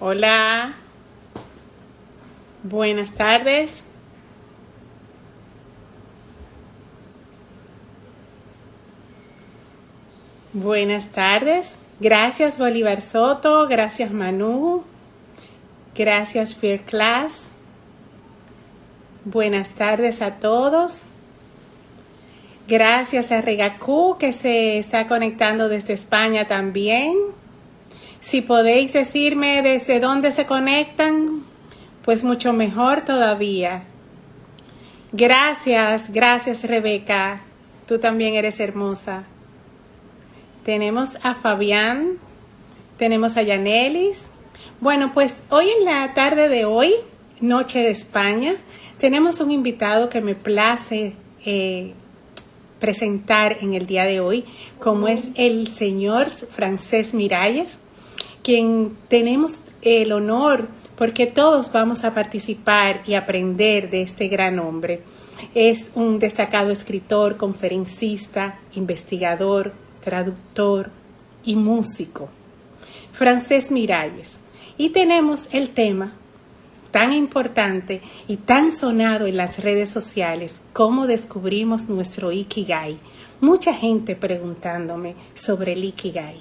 Hola, buenas tardes. Buenas tardes. Gracias Bolívar Soto, gracias Manu, gracias Fear Class. Buenas tardes a todos. Gracias a Regacu que se está conectando desde España también. Si podéis decirme desde dónde se conectan, pues mucho mejor todavía. Gracias Rebeca. Tú también eres hermosa. Tenemos a Fabián, tenemos a Yanelis. Bueno, pues hoy en la tarde de hoy, Noche de España, tenemos un invitado que me place presentar en el día de hoy, como es el señor Francesc Miralles, quien tenemos el honor, porque todos vamos a participar y aprender de este gran hombre. Es un destacado escritor, conferencista, investigador, traductor y músico. Francesc Miralles. Y tenemos el tema tan importante y tan sonado en las redes sociales, cómo descubrimos nuestro Ikigai. Mucha gente preguntándome sobre el Ikigai.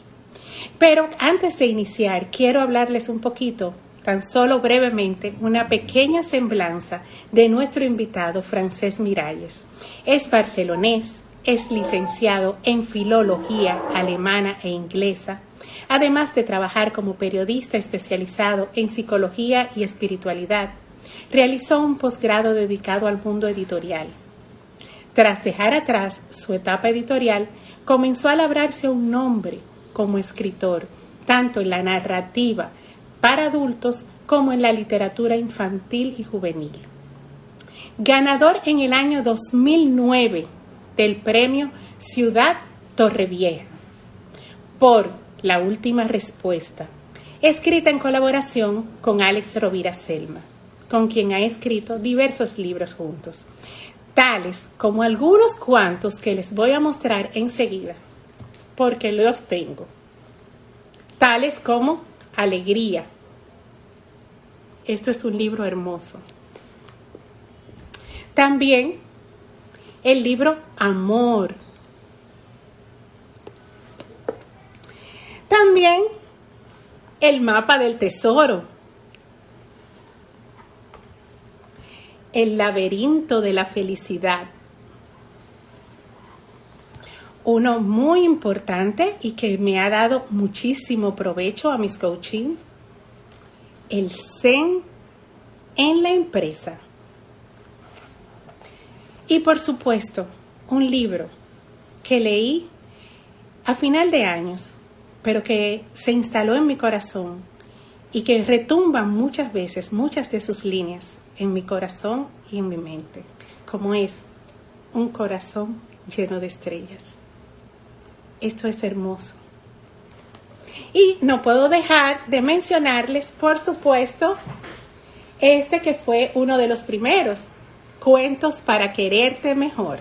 Pero antes de iniciar, quiero hablarles un poquito, tan solo brevemente, una pequeña semblanza de nuestro invitado Francesc Miralles. Es barcelonés, es licenciado en filología alemana e inglesa, además de trabajar como periodista especializado en psicología y espiritualidad. Realizó un posgrado dedicado al mundo editorial. Tras dejar atrás su etapa editorial, comenzó a labrarse un nombre como escritor, tanto en la narrativa para adultos como en la literatura infantil y juvenil. Ganador en el año 2009 del premio Ciudad Torrevieja por La Última Respuesta, escrita en colaboración con Alex Rovira Selma, con quien ha escrito diversos libros juntos, tales como algunos cuantos que les voy a mostrar enseguida, porque los tengo, tales como Alegría. Esto es un libro hermoso. También el libro Amor. También El Mapa del Tesoro. El Laberinto de la Felicidad. Uno muy importante y que me ha dado muchísimo provecho a mis coaching, el Zen en la empresa. Y por supuesto, un libro que leí a final de años, pero que se instaló en mi corazón y que retumba muchas veces, muchas de sus líneas en mi corazón y en mi mente, como es Un corazón lleno de estrellas. Esto es hermoso. Y no puedo dejar de mencionarles, por supuesto, este que fue uno de los primeros, Cuentos para quererte mejor.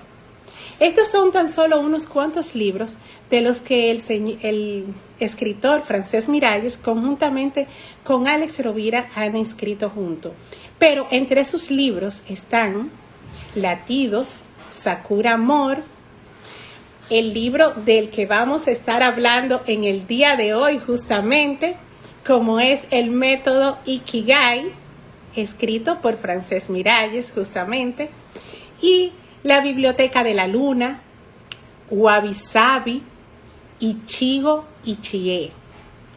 Estos son tan solo unos cuantos libros de los que el escritor Francesc Miralles, conjuntamente con Alex Rovira, han escrito juntos. Pero entre sus libros están Latidos, Sakura Amor, el libro del que vamos a estar hablando en el día de hoy justamente, como es el método Ikigai, escrito por Francesc Miralles justamente, y La Biblioteca de la Luna, Wabi Sabi, Ichigo Ichie,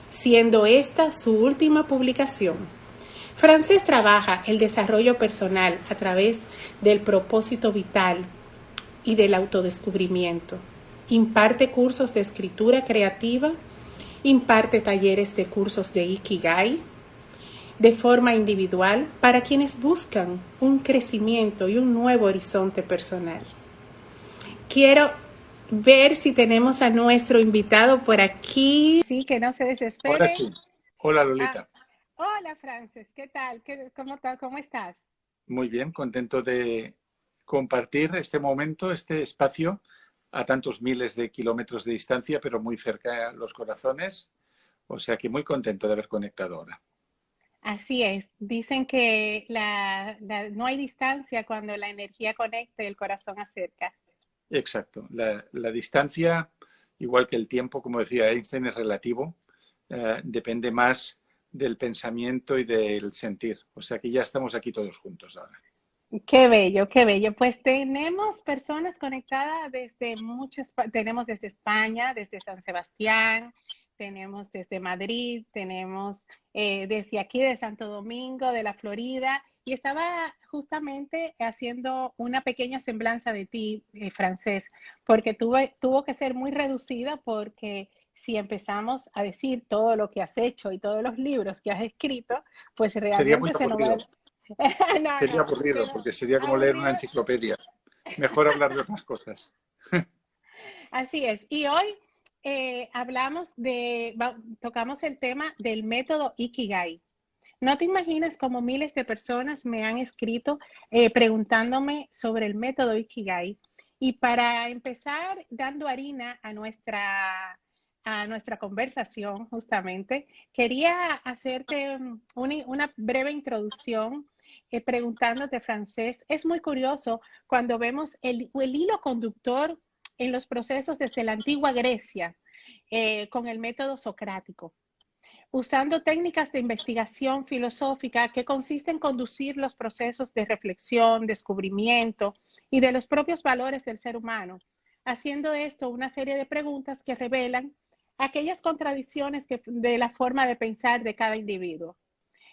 siendo esta su última publicación. Francesc trabaja el desarrollo personal a través del propósito vital y del autodescubrimiento. Imparte cursos de escritura creativa, imparte talleres de cursos de Ikigai de forma individual para quienes buscan un crecimiento y un nuevo horizonte personal. Quiero ver si tenemos a nuestro invitado por aquí. Sí, que no se desespere. Ahora sí. Hola, Lolita. Hola, Frances. ¿Qué tal? ¿Cómo estás? Muy bien, contento de compartir este momento, este espacio a tantos miles de kilómetros de distancia, pero muy cerca a los corazones. O sea que muy contento de haber conectado ahora. Así es. Dicen que no hay distancia cuando la energía conecta y el corazón acerca. Exacto. La distancia, igual que el tiempo, como decía Einstein, es relativo. Depende más del pensamiento y del sentir. O sea que ya estamos aquí todos juntos ahora. Qué bello, qué bello. Pues tenemos personas conectadas desde tenemos desde España, desde San Sebastián, tenemos desde Madrid, tenemos desde aquí de Santo Domingo, de la Florida, y estaba justamente haciendo una pequeña semblanza de ti, Francés, porque tuvo que ser muy reducida porque si empezamos a decir todo lo que has hecho y todos los libros que has escrito, pues Sería muy realmente se nos va. aburrido. No, Sería no, aburrido, pero porque sería como leer una aburrido. enciclopedia. Mejor hablar de otras cosas. Así es. Y hoy tocamos el tema del método Ikigai. No te imaginas cómo miles de personas me han escrito preguntándome sobre el método Ikigai. Y para empezar dando harina a nuestra conversación, justamente, quería hacerte una breve introducción preguntándote, Francés. Es muy curioso cuando vemos el hilo conductor en los procesos desde la antigua Grecia con el método socrático, usando técnicas de investigación filosófica que consisten en conducir los procesos de reflexión, descubrimiento y de los propios valores del ser humano, haciendo de esto una serie de preguntas que revelan aquellas contradicciones de la forma de pensar de cada individuo.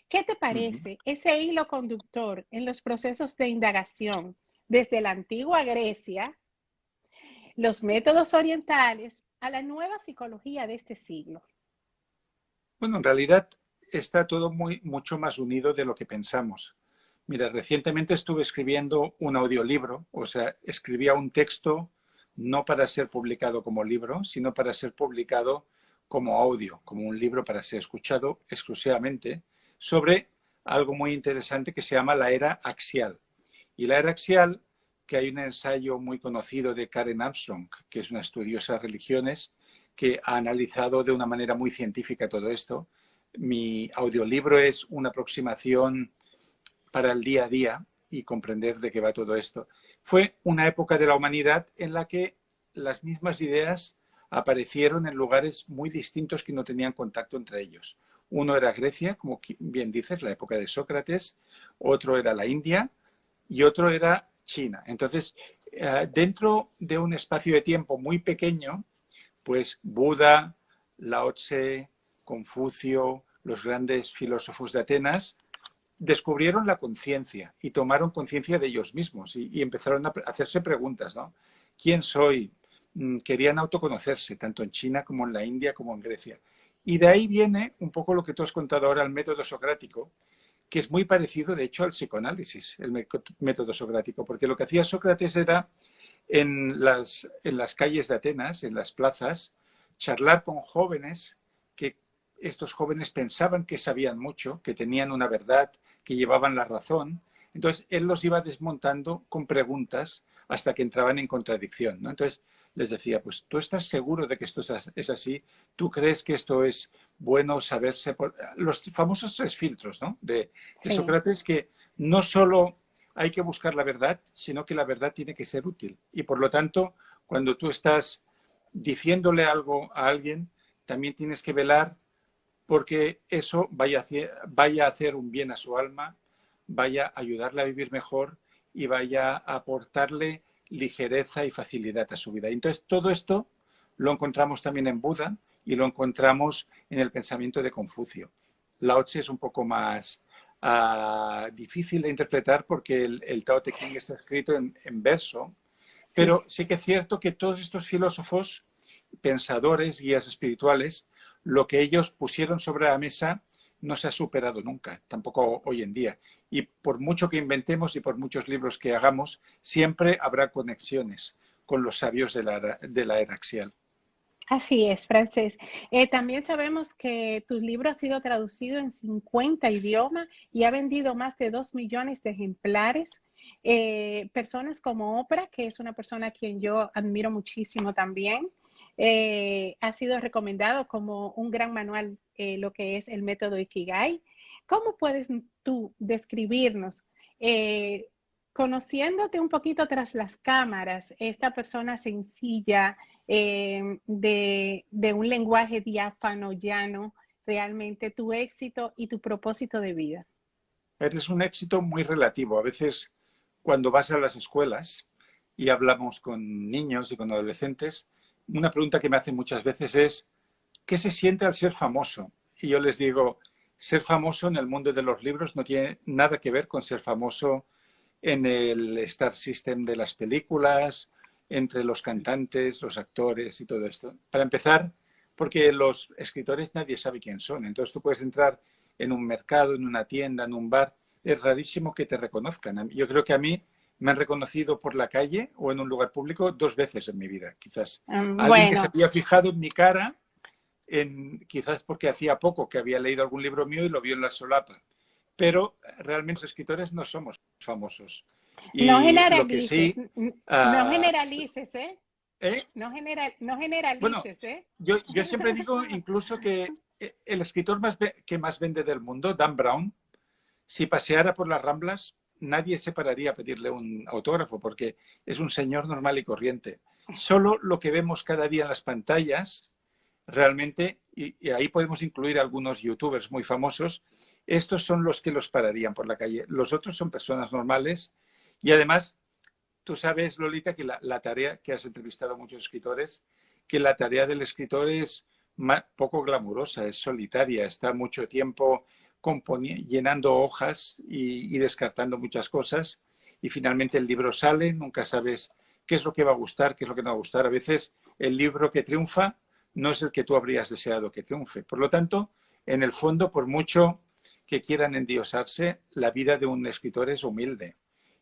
¿Qué te Uh -huh. parece ese hilo conductor en los procesos de indagación desde la antigua Grecia, los métodos orientales, a la nueva psicología de este siglo? Bueno, en realidad está todo mucho más unido de lo que pensamos. Mira, recientemente estuve escribiendo un audiolibro, o sea, escribía un texto no para ser publicado como libro, sino para ser publicado como audio, como un libro para ser escuchado exclusivamente, sobre algo muy interesante que se llama la era axial. Y la era axial, que hay un ensayo muy conocido de Karen Armstrong, que es una estudiosa de religiones, que ha analizado de una manera muy científica todo esto. Mi audiolibro es una aproximación para el día a día y comprender de qué va todo esto. Fue una época de la humanidad en la que las mismas ideas aparecieron en lugares muy distintos que no tenían contacto entre ellos. Uno era Grecia, como bien dices, la época de Sócrates, otro era la India y otro era China. Entonces, dentro de un espacio de tiempo muy pequeño, pues Buda, Lao Tse, Confucio, los grandes filósofos de Atenas, descubrieron la conciencia y tomaron conciencia de ellos mismos y empezaron a hacerse preguntas, ¿no? ¿Quién soy? Querían autoconocerse, tanto en China como en la India como en Grecia. Y de ahí viene un poco lo que tú has contado ahora, el método socrático, que es muy parecido, de hecho, al psicoanálisis, el método socrático, porque lo que hacía Sócrates era en las calles de Atenas, en las plazas, charlar con jóvenes que estos jóvenes pensaban que sabían mucho, que tenían una verdad, que llevaban la razón. Entonces, él los iba desmontando con preguntas hasta que entraban en contradicción, ¿no? Entonces, les decía, pues, ¿tú estás seguro de que esto es así? ¿Tú crees que esto es bueno saberse? Los famosos tres filtros, ¿no? De Sí. Sócrates, que no solo hay que buscar la verdad, sino que la verdad tiene que ser útil. Y por lo tanto, cuando tú estás diciéndole algo a alguien, también tienes que velar porque eso vaya a hacer un bien a su alma, vaya a ayudarle a vivir mejor y vaya a aportarle ligereza y facilidad a su vida. Entonces, todo esto lo encontramos también en Buda y lo encontramos en el pensamiento de Confucio. Lao Tse es un poco más difícil de interpretar porque el Tao Te Ching está escrito en verso, Sí. pero sí que es cierto que todos estos filósofos, pensadores, guías espirituales, lo que ellos pusieron sobre la mesa no se ha superado nunca, tampoco hoy en día. Y por mucho que inventemos y por muchos libros que hagamos, siempre habrá conexiones con los sabios de la era axial. Así es, Francés. También sabemos que tu libro ha sido traducido en 50 idiomas y ha vendido más de 2 millones de ejemplares. Personas como Oprah, que es una persona a quien yo admiro muchísimo también, ha sido recomendado como un gran manual, lo que es el método Ikigai. ¿cómo puedes tú describirnos, conociéndote un poquito tras las cámaras, esta persona sencilla, de un lenguaje diáfano, llano, realmente tu éxito y tu propósito de vida? Es un éxito muy relativo. A veces, cuando vas a las escuelas y hablamos con niños y con adolescentes, una pregunta que me hacen muchas veces es, ¿qué se siente al ser famoso? Y yo les digo, ser famoso en el mundo de los libros no tiene nada que ver con ser famoso en el Star System de las películas, entre los cantantes, los actores y todo esto. Para empezar, porque los escritores nadie sabe quién son. Entonces tú puedes entrar en un mercado, en una tienda, en un bar. Es rarísimo que te reconozcan. Yo creo que a mí me han reconocido por la calle o en un lugar público 2 veces en mi vida, quizás. Alguien que se Bueno, había fijado en mi cara, quizás porque hacía poco que había leído algún libro mío y lo vio en la solapa. Pero realmente los escritores no somos famosos. no Y lo que generalices, sí... no uh, generalices, ¿eh? ¿eh? No Bueno, generalices, ¿eh? yo siempre digo incluso que el escritor que más vende del mundo, Dan Brown, si paseara por las Ramblas, nadie se pararía a pedirle un autógrafo porque es un señor normal y corriente. Solo lo que vemos cada día en las pantallas, realmente, y ahí podemos incluir algunos youtubers muy famosos, estos son los que los pararían por la calle. Los otros son personas normales y además, tú sabes, Lolita, que la tarea, que has entrevistado a muchos escritores, que la tarea del escritor es poco glamurosa, es solitaria, está mucho tiempo llenando hojas y descartando muchas cosas y finalmente el libro sale, nunca sabes qué es lo que va a gustar, qué es lo que no va a gustar. A veces el libro que triunfa no es el que tú habrías deseado que triunfe. Por lo tanto, en el fondo, por mucho que quieran endiosarse, la vida de un escritor es humilde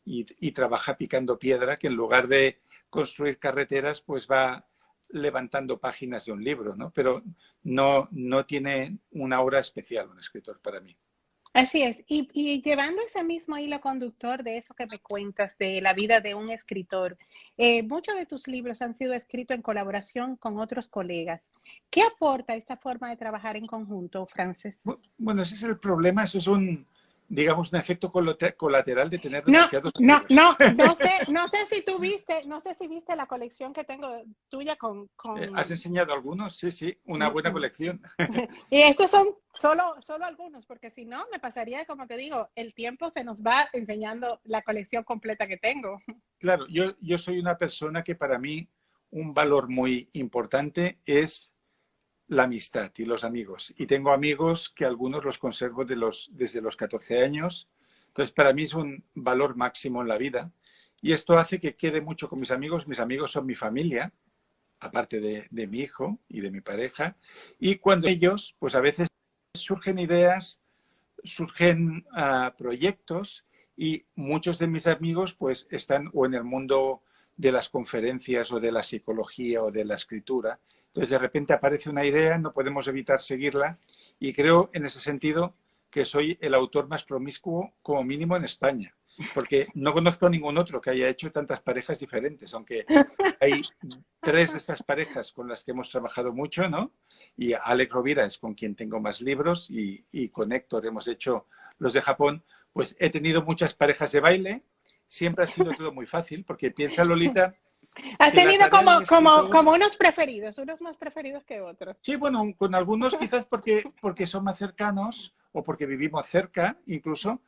y trabaja picando piedra, que en lugar de construir carreteras, pues va levantando páginas de un libro, ¿no? Pero no tiene una obra especial un escritor para mí. Así es, y llevando ese mismo hilo conductor de eso que me cuentas de la vida de un escritor, muchos de tus libros han sido escritos en colaboración con otros colegas. ¿Qué aporta esta forma de trabajar en conjunto, Frances? Bueno, ese es el problema, eso es digamos, un efecto colateral de tener demasiados No, amigos. no sé si tú viste, no sé si viste la colección que tengo tuya ¿Has enseñado algunos? Sí, sí, una buena colección. Y estos son solo algunos, porque si no, me pasaría, como te digo, el tiempo se nos va enseñando la colección completa que tengo. Claro, yo soy una persona que para mí un valor muy importante es la amistad y los amigos. Y tengo amigos que algunos los conservo desde los 14 años. Entonces, para mí es un valor máximo en la vida. Y esto hace que quede mucho con mis amigos. Mis amigos son mi familia, aparte de mi hijo y de mi pareja. Y cuando ellos, pues a veces surgen ideas, surgen proyectos y muchos de mis amigos pues están o en el mundo de las conferencias o de la psicología o de la escritura. Entonces de repente aparece una idea, no podemos evitar seguirla y creo en ese sentido que soy el autor más promiscuo como mínimo en España, porque no conozco ningún otro que haya hecho tantas parejas diferentes, aunque hay 3 de estas parejas con las que hemos trabajado mucho, ¿no? Y Alex Rovira es con quien tengo más libros y con Héctor hemos hecho los de Japón. Pues he tenido muchas parejas de baile, siempre ha sido todo muy fácil, porque piensa Lolita Has que la tenido tarea del escritor... como unos preferidos, unos más preferidos que otros. Sí, bueno, con algunos quizás porque son más cercanos o porque vivimos cerca, incluso,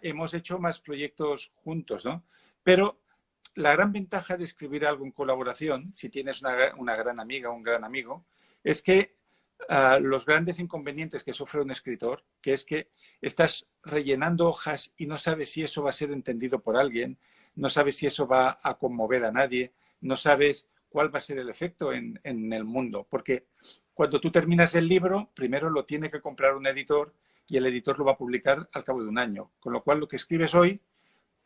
hemos hecho más proyectos juntos, ¿no? Pero la gran ventaja de escribir algo en colaboración, si tienes una gran amiga o un gran amigo, es que los grandes inconvenientes que sufre un escritor, que es que estás rellenando hojas y no sabes si eso va a ser entendido por alguien, no sabes si eso va a conmover a nadie, no sabes cuál va a ser el efecto en el mundo. Porque cuando tú terminas el libro, primero lo tiene que comprar un editor y el editor lo va a publicar al cabo de un año. Con lo cual, lo que escribes hoy,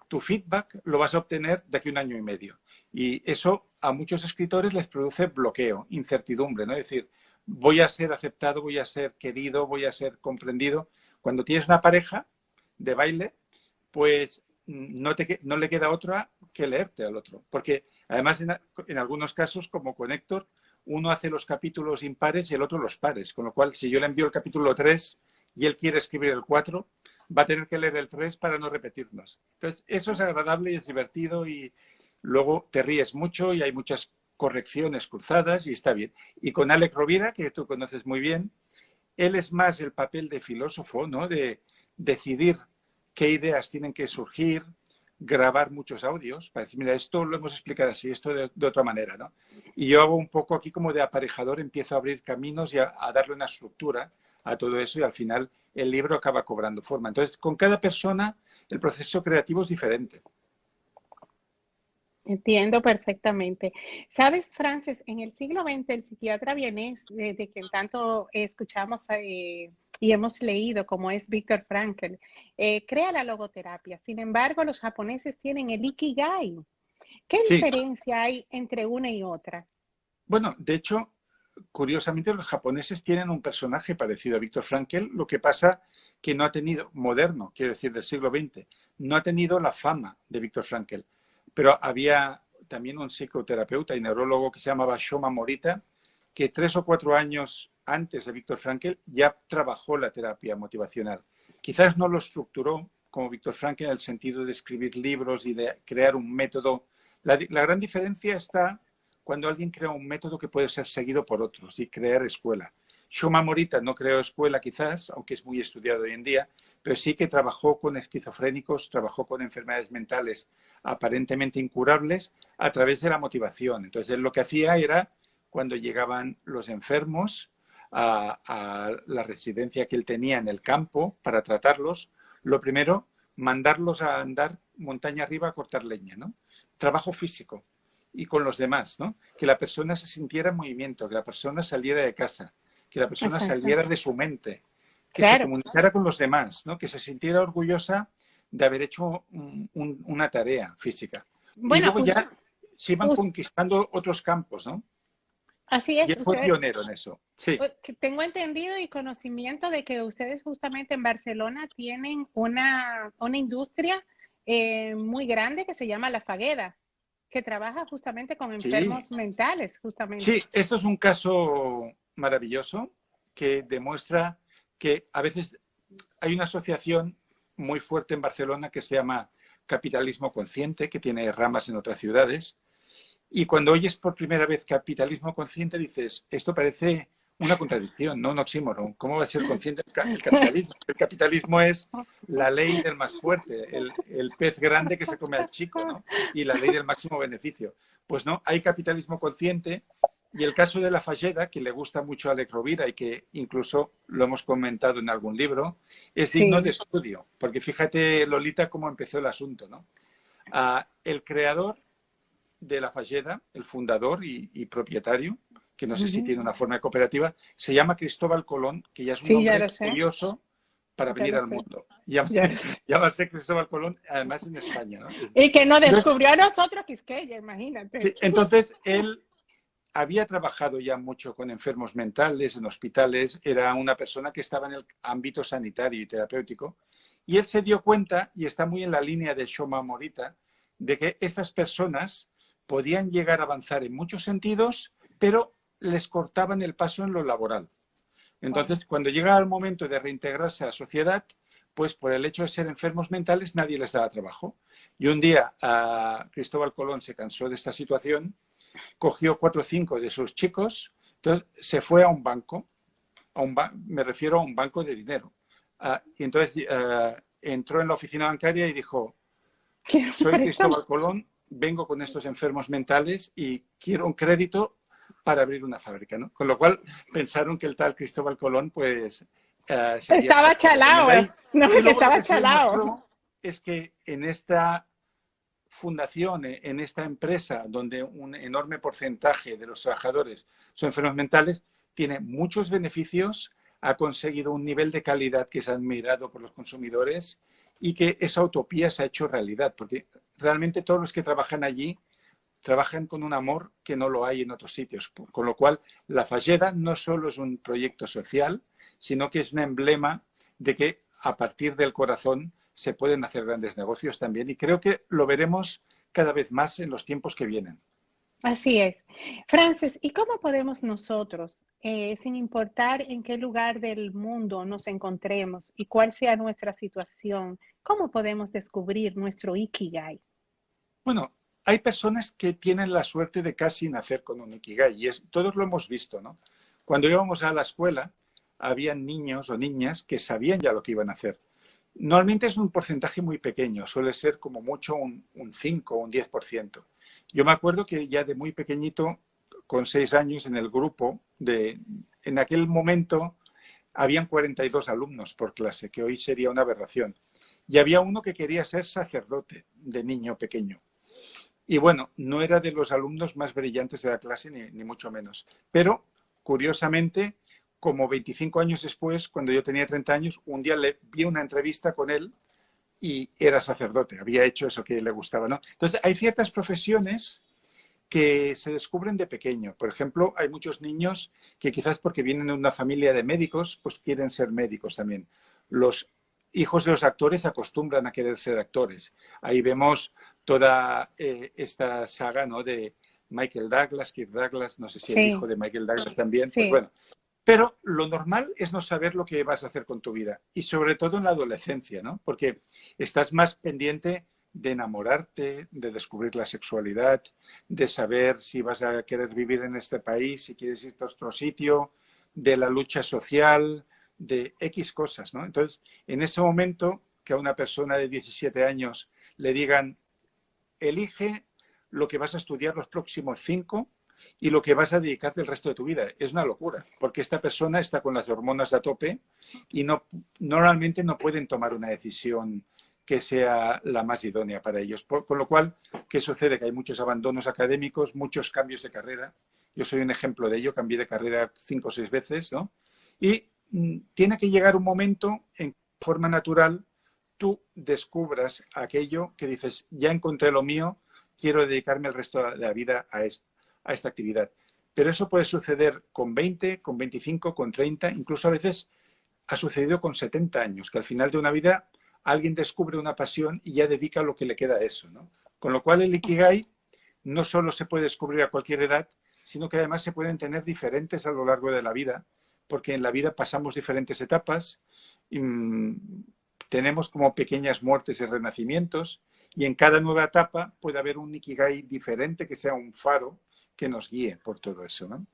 tu feedback lo vas a obtener de aquí a 1 año y medio. Y eso a muchos escritores les produce bloqueo, incertidumbre, ¿no? Es decir, voy a ser aceptado, voy a ser querido, voy a ser comprendido. Cuando tienes una pareja de baile, pues no le queda otra que leerte al otro. Porque además en algunos casos, como con Héctor, uno hace los capítulos impares y el otro los pares. Con lo cual, si yo le envío el capítulo 3 y él quiere escribir el 4, va a tener que leer el 3 para no repetirnos. Entonces, eso es agradable y es divertido y luego te ríes mucho y hay muchas correcciones cruzadas y está bien. Y con Alex Rovira, que tú conoces muy bien, él es más el papel de filósofo, ¿no? De decidir qué ideas tienen que surgir, grabar muchos audios para decir, mira, esto lo hemos explicado así, esto de otra manera, ¿no? Y yo hago un poco aquí como de aparejador, empiezo a abrir caminos y a darle una estructura a todo eso y al final el libro acaba cobrando forma. Entonces, con cada persona el proceso creativo es diferente. Entiendo perfectamente. Sabes, Frances, en el siglo XX el psiquiatra vienés, de quien tanto escuchamos y hemos leído, como es Viktor Frankl, crea la logoterapia. Sin embargo, los japoneses tienen el Ikigai. ¿Qué Sí, diferencia hay entre una y otra? bueno, de hecho, curiosamente los japoneses tienen un personaje parecido a Viktor Frankl, lo que pasa que no ha tenido, moderno, quiero decir, del siglo XX, no ha tenido la fama de Viktor Frankl, pero había también un psicoterapeuta y neurólogo que se llamaba Shoma Morita, que 3 o 4 años antes de Viktor Frankl ya trabajó la terapia motivacional. Quizás no lo estructuró como Viktor Frankl en el sentido de escribir libros y de crear un método. La gran diferencia está cuando alguien crea un método que puede ser seguido por otros y crear escuela. Shoma Morita no creó escuela quizás, aunque es muy estudiado hoy en día, pero sí que trabajó con esquizofrénicos, trabajó con enfermedades mentales aparentemente incurables a través de la motivación. Entonces, él lo que hacía era, cuando llegaban los enfermos a la residencia que él tenía en el campo para tratarlos, lo primero, mandarlos a andar montaña arriba a cortar leña, ¿no? Trabajo físico y con los demás, ¿no? Que la persona se sintiera en movimiento, que la persona saliera de casa, que la persona Exacto. saliera de su mente, que se Claro. comunicara con los demás, ¿no? Que se sintiera orgullosa de haber hecho una tarea física. Y Bueno, luego ya se iban us- conquistando otros campos, ¿no? así Y es. él fue Usted, pionero en eso. Sí, que tengo entendido y conocimiento de que ustedes justamente en Barcelona tienen una industria muy grande que se llama La Fagueda, que trabaja justamente con sí, enfermos mentales, sí. justamente. Esto es un caso maravilloso que demuestra que a veces hay una asociación muy fuerte en Barcelona que se llama Capitalismo Consciente, que tiene ramas en otras ciudades. Y cuando oyes por primera vez capitalismo consciente, dices, esto parece una contradicción, no un oxímoron. ¿Cómo va a ser consciente el capitalismo? El capitalismo es la ley del más fuerte, el pez grande que se come al chico, ¿no? Y la ley del máximo beneficio. Pues no, hay capitalismo consciente. Y el caso de la Falleda, que le gusta mucho a Alex Rovira y que incluso lo hemos comentado en algún libro, es digno de Sí. estudio. Porque fíjate, Lolita, cómo empezó el asunto, ¿no? El creador de la Falleda, el fundador y propietario, que no sé si Ujú. tiene una forma de cooperativa, se llama Cristóbal Colón, que ya es un Sí, ya nombre lo sé, curioso para ya venir lo al sé, mundo. ya lo sé. Llamarse Cristóbal Colón, además en España, ¿no? Y que nos Entonces, descubrió a nosotros Quisqueya, imagínate. sí, entonces él había trabajado ya mucho con enfermos mentales en hospitales, era una persona que estaba en el ámbito sanitario y terapéutico, y él se dio cuenta, y está muy en la línea de Shoma Morita, de que estas personas podían llegar a avanzar en muchos sentidos, pero les cortaban el paso en lo laboral. Wow. Entonces, cuando llega el momento de reintegrarse a la sociedad, pues por el hecho de ser enfermos mentales nadie les daba trabajo. Y un día Cristóbal Colón se cansó de esta situación, cogió 4 o 5 de sus chicos, entonces se fue a un banco, me refiero a un banco de dinero. Y entonces entró en la oficina bancaria y dijo, Quiero un soy préstamo. Cristóbal Colón, vengo con estos enfermos mentales y quiero un crédito para abrir una fábrica, ¿no? Con lo cual pensaron que el tal Cristóbal Colón pues se había Estaba escapado con él chalado, ahí. no, Y que luego lo estaba que se chalado. demostró es que en esta fundación, en esta empresa, donde un enorme porcentaje de los trabajadores son enfermos mentales, tiene muchos beneficios, ha conseguido un nivel de calidad que es admirado por los consumidores y que esa utopía se ha hecho realidad, porque realmente todos los que trabajan allí trabajan con un amor que no lo hay en otros sitios. Con lo cual, la Falleda no solo es un proyecto social, sino que es un emblema de que a partir del corazón se pueden hacer grandes negocios también. Y creo que lo veremos cada vez más en los tiempos que vienen. Así es. Frances, ¿y cómo podemos nosotros sin importar en qué lugar del mundo nos encontremos y cuál sea nuestra situación, ¿cómo podemos descubrir nuestro Ikigai? Bueno, hay personas que tienen la suerte de casi nacer con un Ikigai y todos lo hemos visto, ¿no? Cuando íbamos a la escuela, habían niños o niñas que sabían ya lo que iban a hacer. Normalmente es un porcentaje muy pequeño, suele ser como mucho un 5 o un 10%. Yo me acuerdo que ya de muy pequeñito, con 6 años, en el grupo, en aquel momento habían 42 alumnos por clase, que hoy sería una aberración. Y había uno que quería ser sacerdote de niño pequeño. Y bueno, no era de los alumnos más brillantes de la clase, ni mucho menos. Pero, curiosamente, como 25 años después, cuando yo tenía 30 años, un día le vi una entrevista con él y era sacerdote, había hecho eso que le gustaba, ¿no? Entonces, hay ciertas profesiones que se descubren de pequeño. Por ejemplo, hay muchos niños que quizás porque vienen de una familia de médicos, pues quieren ser médicos también. Los hijos de los actores acostumbran a querer ser actores. Ahí vemos toda esta saga, ¿no? De Michael Douglas, Kirk Douglas, no sé si el Sí, hijo de Michael Douglas también, pues sí. bueno. Pero lo normal es no saber lo que vas a hacer con tu vida y sobre todo en la adolescencia, ¿no? Porque estás más pendiente de enamorarte, de descubrir la sexualidad, de saber si vas a querer vivir en este país, si quieres irte a otro sitio, de la lucha social, de X cosas, ¿no? Entonces, en ese momento que a una persona de 17 años le digan, elige lo que vas a estudiar los próximos 5 y lo que vas a dedicarte el resto de tu vida. Es una locura, porque esta persona está con las hormonas a tope y normalmente no pueden tomar una decisión que sea la más idónea para ellos. Con lo cual, ¿qué sucede? Que hay muchos abandonos académicos, muchos cambios de carrera. Yo soy un ejemplo de ello, cambié de carrera 5 o 6 veces, ¿no? Y tiene que llegar un momento en que de forma natural tú descubras aquello que dices, ya encontré lo mío, quiero dedicarme el resto de la vida a esta actividad. Pero eso puede suceder con 20, con 25, con 30, incluso a veces ha sucedido con 70 años, que al final de una vida alguien descubre una pasión y ya dedica lo que le queda a eso, ¿no? Con lo cual el Ikigai no solo se puede descubrir a cualquier edad, sino que además se pueden tener diferentes a lo largo de la vida, porque en la vida pasamos diferentes etapas, y, tenemos como pequeñas muertes y renacimientos, y en cada nueva etapa puede haber un Ikigai diferente que sea un faro que nos guíe por todo eso, ¿no?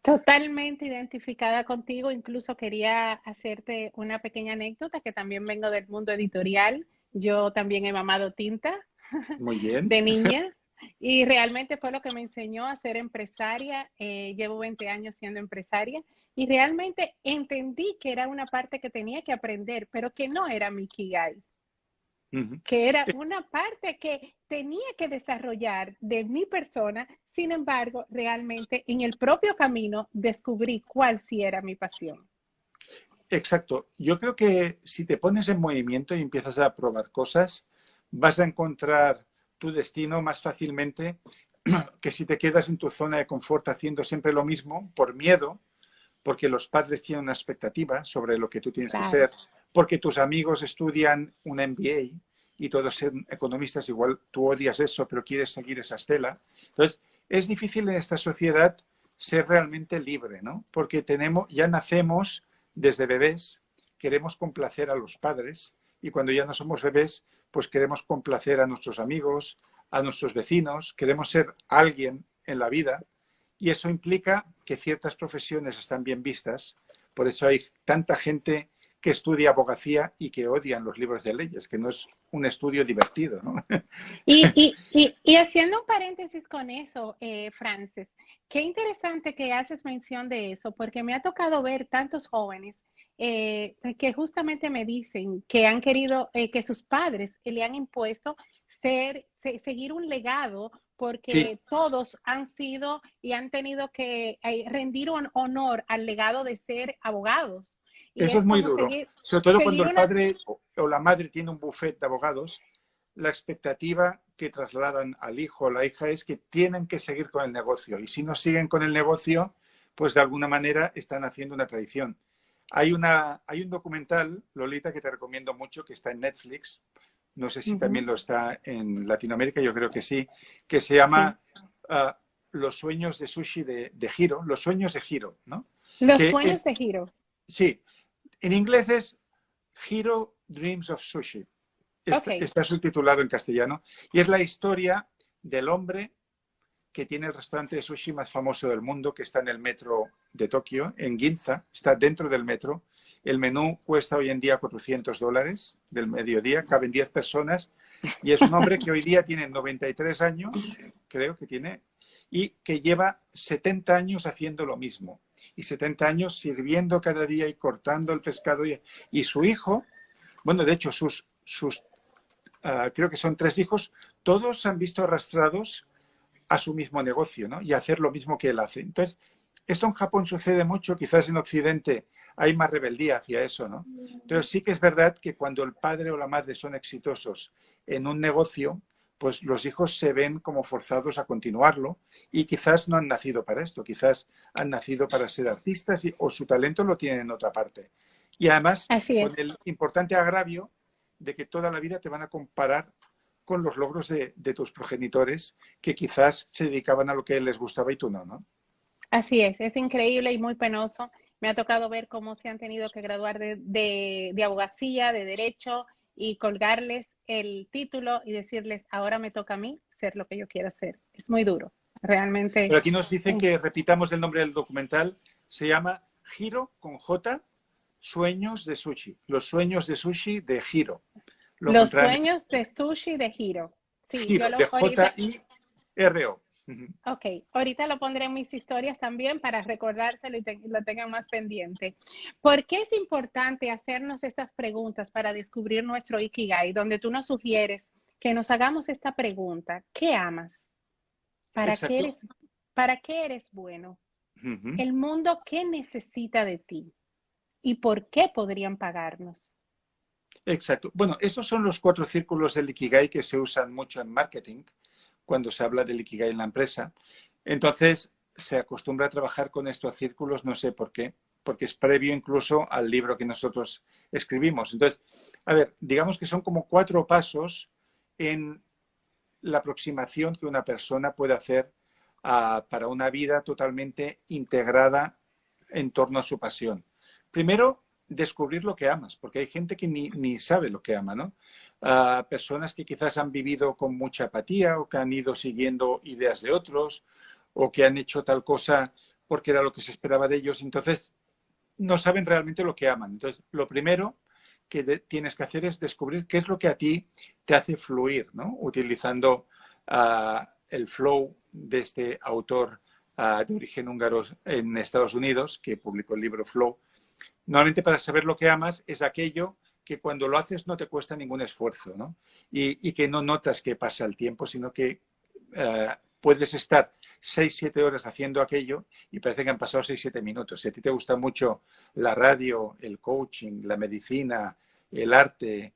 Totalmente identificada contigo. Incluso quería hacerte una pequeña anécdota que también vengo del mundo editorial. Yo también he mamado tinta Muy bien. de niña y realmente fue lo que me enseñó a ser empresaria. Llevo 20 años siendo empresaria y realmente entendí que era una parte que tenía que aprender, pero que no era mi Ikigai, que era una parte que tenía que desarrollar de mi persona. Sin embargo, realmente en el propio camino descubrí cuál sí era mi pasión. Exacto. Yo creo que si te pones en movimiento y empiezas a probar cosas, vas a encontrar tu destino más fácilmente que si te quedas en tu zona de confort haciendo siempre lo mismo por miedo, porque los padres tienen una expectativa sobre lo que tú tienes que Claro. ser, porque tus amigos estudian un MBA y todos son economistas, igual tú odias eso, pero quieres seguir esa estela. Entonces, es difícil en esta sociedad ser realmente libre, ¿no? Porque ya nacemos desde bebés, queremos complacer a los padres y cuando ya no somos bebés, pues queremos complacer a nuestros amigos, a nuestros vecinos, queremos ser alguien en la vida y eso implica que ciertas profesiones están bien vistas. Por eso hay tanta gente que estudia abogacía y que odian los libros de leyes, que no es un estudio divertido, ¿no? Y haciendo un paréntesis con eso, Frances, qué interesante que haces mención de eso, porque me ha tocado ver tantos jóvenes que justamente me dicen que han querido, que sus padres le han impuesto seguir un legado Sí, porque todos han sido y han tenido que rendir un honor al legado de ser abogados. Y eso es es muy como duro. Sobre todo cuando seguir el una... padre o la madre tiene un bufete de abogados, la expectativa que trasladan al hijo o la hija es que tienen que seguir con el negocio. Y si no siguen con el negocio, pues de alguna manera están haciendo una tradición. Hay un documental, Lolita, que te recomiendo mucho, que está en Netflix. No sé si Ujú, también lo está en Latinoamérica, yo creo que sí, que se sí. llama Los sueños de sushi de Hiro, los sueños de Hiro, ¿no? Los sueños de Hiro. Sí, en inglés es Hiro Dreams of Sushi. Está subtitulado en castellano y es la historia del hombre que tiene el restaurante de sushi más famoso del mundo, que está en el metro de Tokio, en Ginza, está dentro del metro. El menú cuesta hoy en día $400 del mediodía, caben 10 personas y es un hombre que hoy día tiene 93 años, creo que tiene, y que lleva 70 años haciendo lo mismo y 70 años sirviendo cada día y cortando el pescado. Y su hijo, bueno, de hecho, creo que son 3 hijos, todos se han visto arrastrados a su mismo negocio, ¿no? Y a hacer lo mismo que él hace. Entonces, esto en Japón sucede mucho, quizás en Occidente hay más rebeldía hacia eso, ¿no? Pero sí que es verdad que cuando el padre o la madre son exitosos en un negocio, pues los hijos se ven como forzados a continuarlo y quizás no han nacido para esto, quizás han nacido para ser artistas o su talento lo tienen en otra parte. Y además, con el importante agravio de que toda la vida te van a comparar con los logros de tus progenitores que quizás se dedicaban a lo que les gustaba y tú no, ¿no? Así es increíble y muy penoso. Me ha tocado ver cómo se han tenido que graduar de abogacía, de derecho y colgarles el título y decirles, ahora me toca a mí ser lo que yo quiero ser. Es muy duro, realmente. Pero aquí nos dicen que repitamos el nombre del documental. Se llama Hiro, con J, Sueños de Sushi. Los sueños de sushi de Hiro. Los sueños de sushi de Hiro. Sí, Hiro, de J-I-R-O. Ok, ahorita lo pondré en mis historias también para recordárselo y lo tengan más pendiente. ¿Por qué es importante hacernos estas preguntas para descubrir nuestro Ikigai? Donde tú nos sugieres que nos hagamos esta pregunta. ¿Qué amas? ¿Para qué eres bueno? ¿El mundo qué necesita de ti? ¿Y por qué podrían pagarnos? Exacto. Bueno, estos son los 4 círculos del Ikigai que se usan mucho en marketing cuando se habla del Ikigai en la empresa. Entonces, se acostumbra a trabajar con estos círculos, no sé por qué, porque es previo incluso al libro que nosotros escribimos. Entonces, a ver, digamos que son como 4 pasos en la aproximación que una persona puede hacer para una vida totalmente integrada en torno a su pasión. Primero, descubrir lo que amas, porque hay gente que ni sabe lo que ama, ¿no? Personas que quizás han vivido con mucha apatía o que han ido siguiendo ideas de otros o que han hecho tal cosa porque era lo que se esperaba de ellos. Entonces, no saben realmente lo que aman. Entonces, lo primero que tienes que hacer es descubrir qué es lo que a ti te hace fluir, ¿no? Utilizando el flow de este autor de origen húngaro en Estados Unidos, que publicó el libro Flow. Normalmente, para saber lo que amas es aquello que cuando lo haces no te cuesta ningún esfuerzo, ¿no? Y que no notas que pasa el tiempo, sino que puedes estar 6-7 horas haciendo aquello y parece que han pasado 6-7 minutos. Si a ti te gusta mucho la radio, el coaching, la medicina, el arte,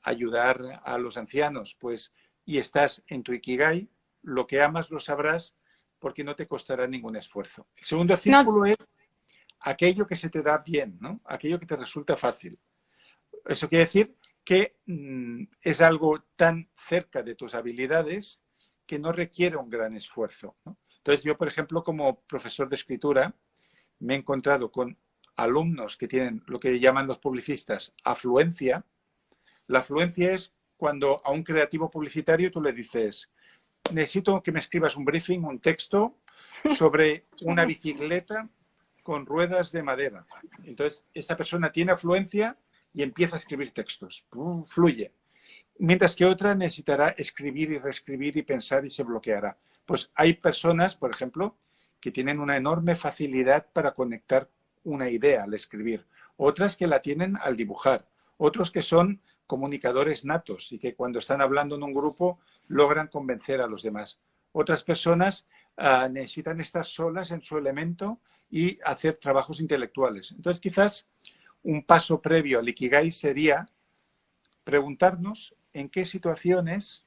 ayudar a los ancianos, pues, y estás en tu Ikigai, lo que amas lo sabrás porque no te costará ningún esfuerzo. El segundo círculo es aquello que se te da bien, ¿no? Aquello que te resulta fácil. Eso quiere decir que es algo tan cerca de tus habilidades que no requiere un gran esfuerzo, ¿no? Entonces, yo, por ejemplo, como profesor de escritura, me he encontrado con alumnos que tienen lo que llaman los publicistas afluencia. La afluencia es cuando a un creativo publicitario tú le dices, necesito que me escribas un briefing, un texto sobre una bicicleta con ruedas de madera. Entonces, esta persona tiene afluencia y empieza a escribir textos. Fluye. Mientras que otra necesitará escribir y reescribir y pensar y se bloqueará. Pues hay personas, por ejemplo, que tienen una enorme facilidad para conectar una idea al escribir. Otras que la tienen al dibujar. Otros que son comunicadores natos y que cuando están hablando en un grupo logran convencer a los demás. Otras personas necesitan estar solas en su elemento y hacer trabajos intelectuales. Entonces, quizás un paso previo al Ikigai sería preguntarnos en qué situaciones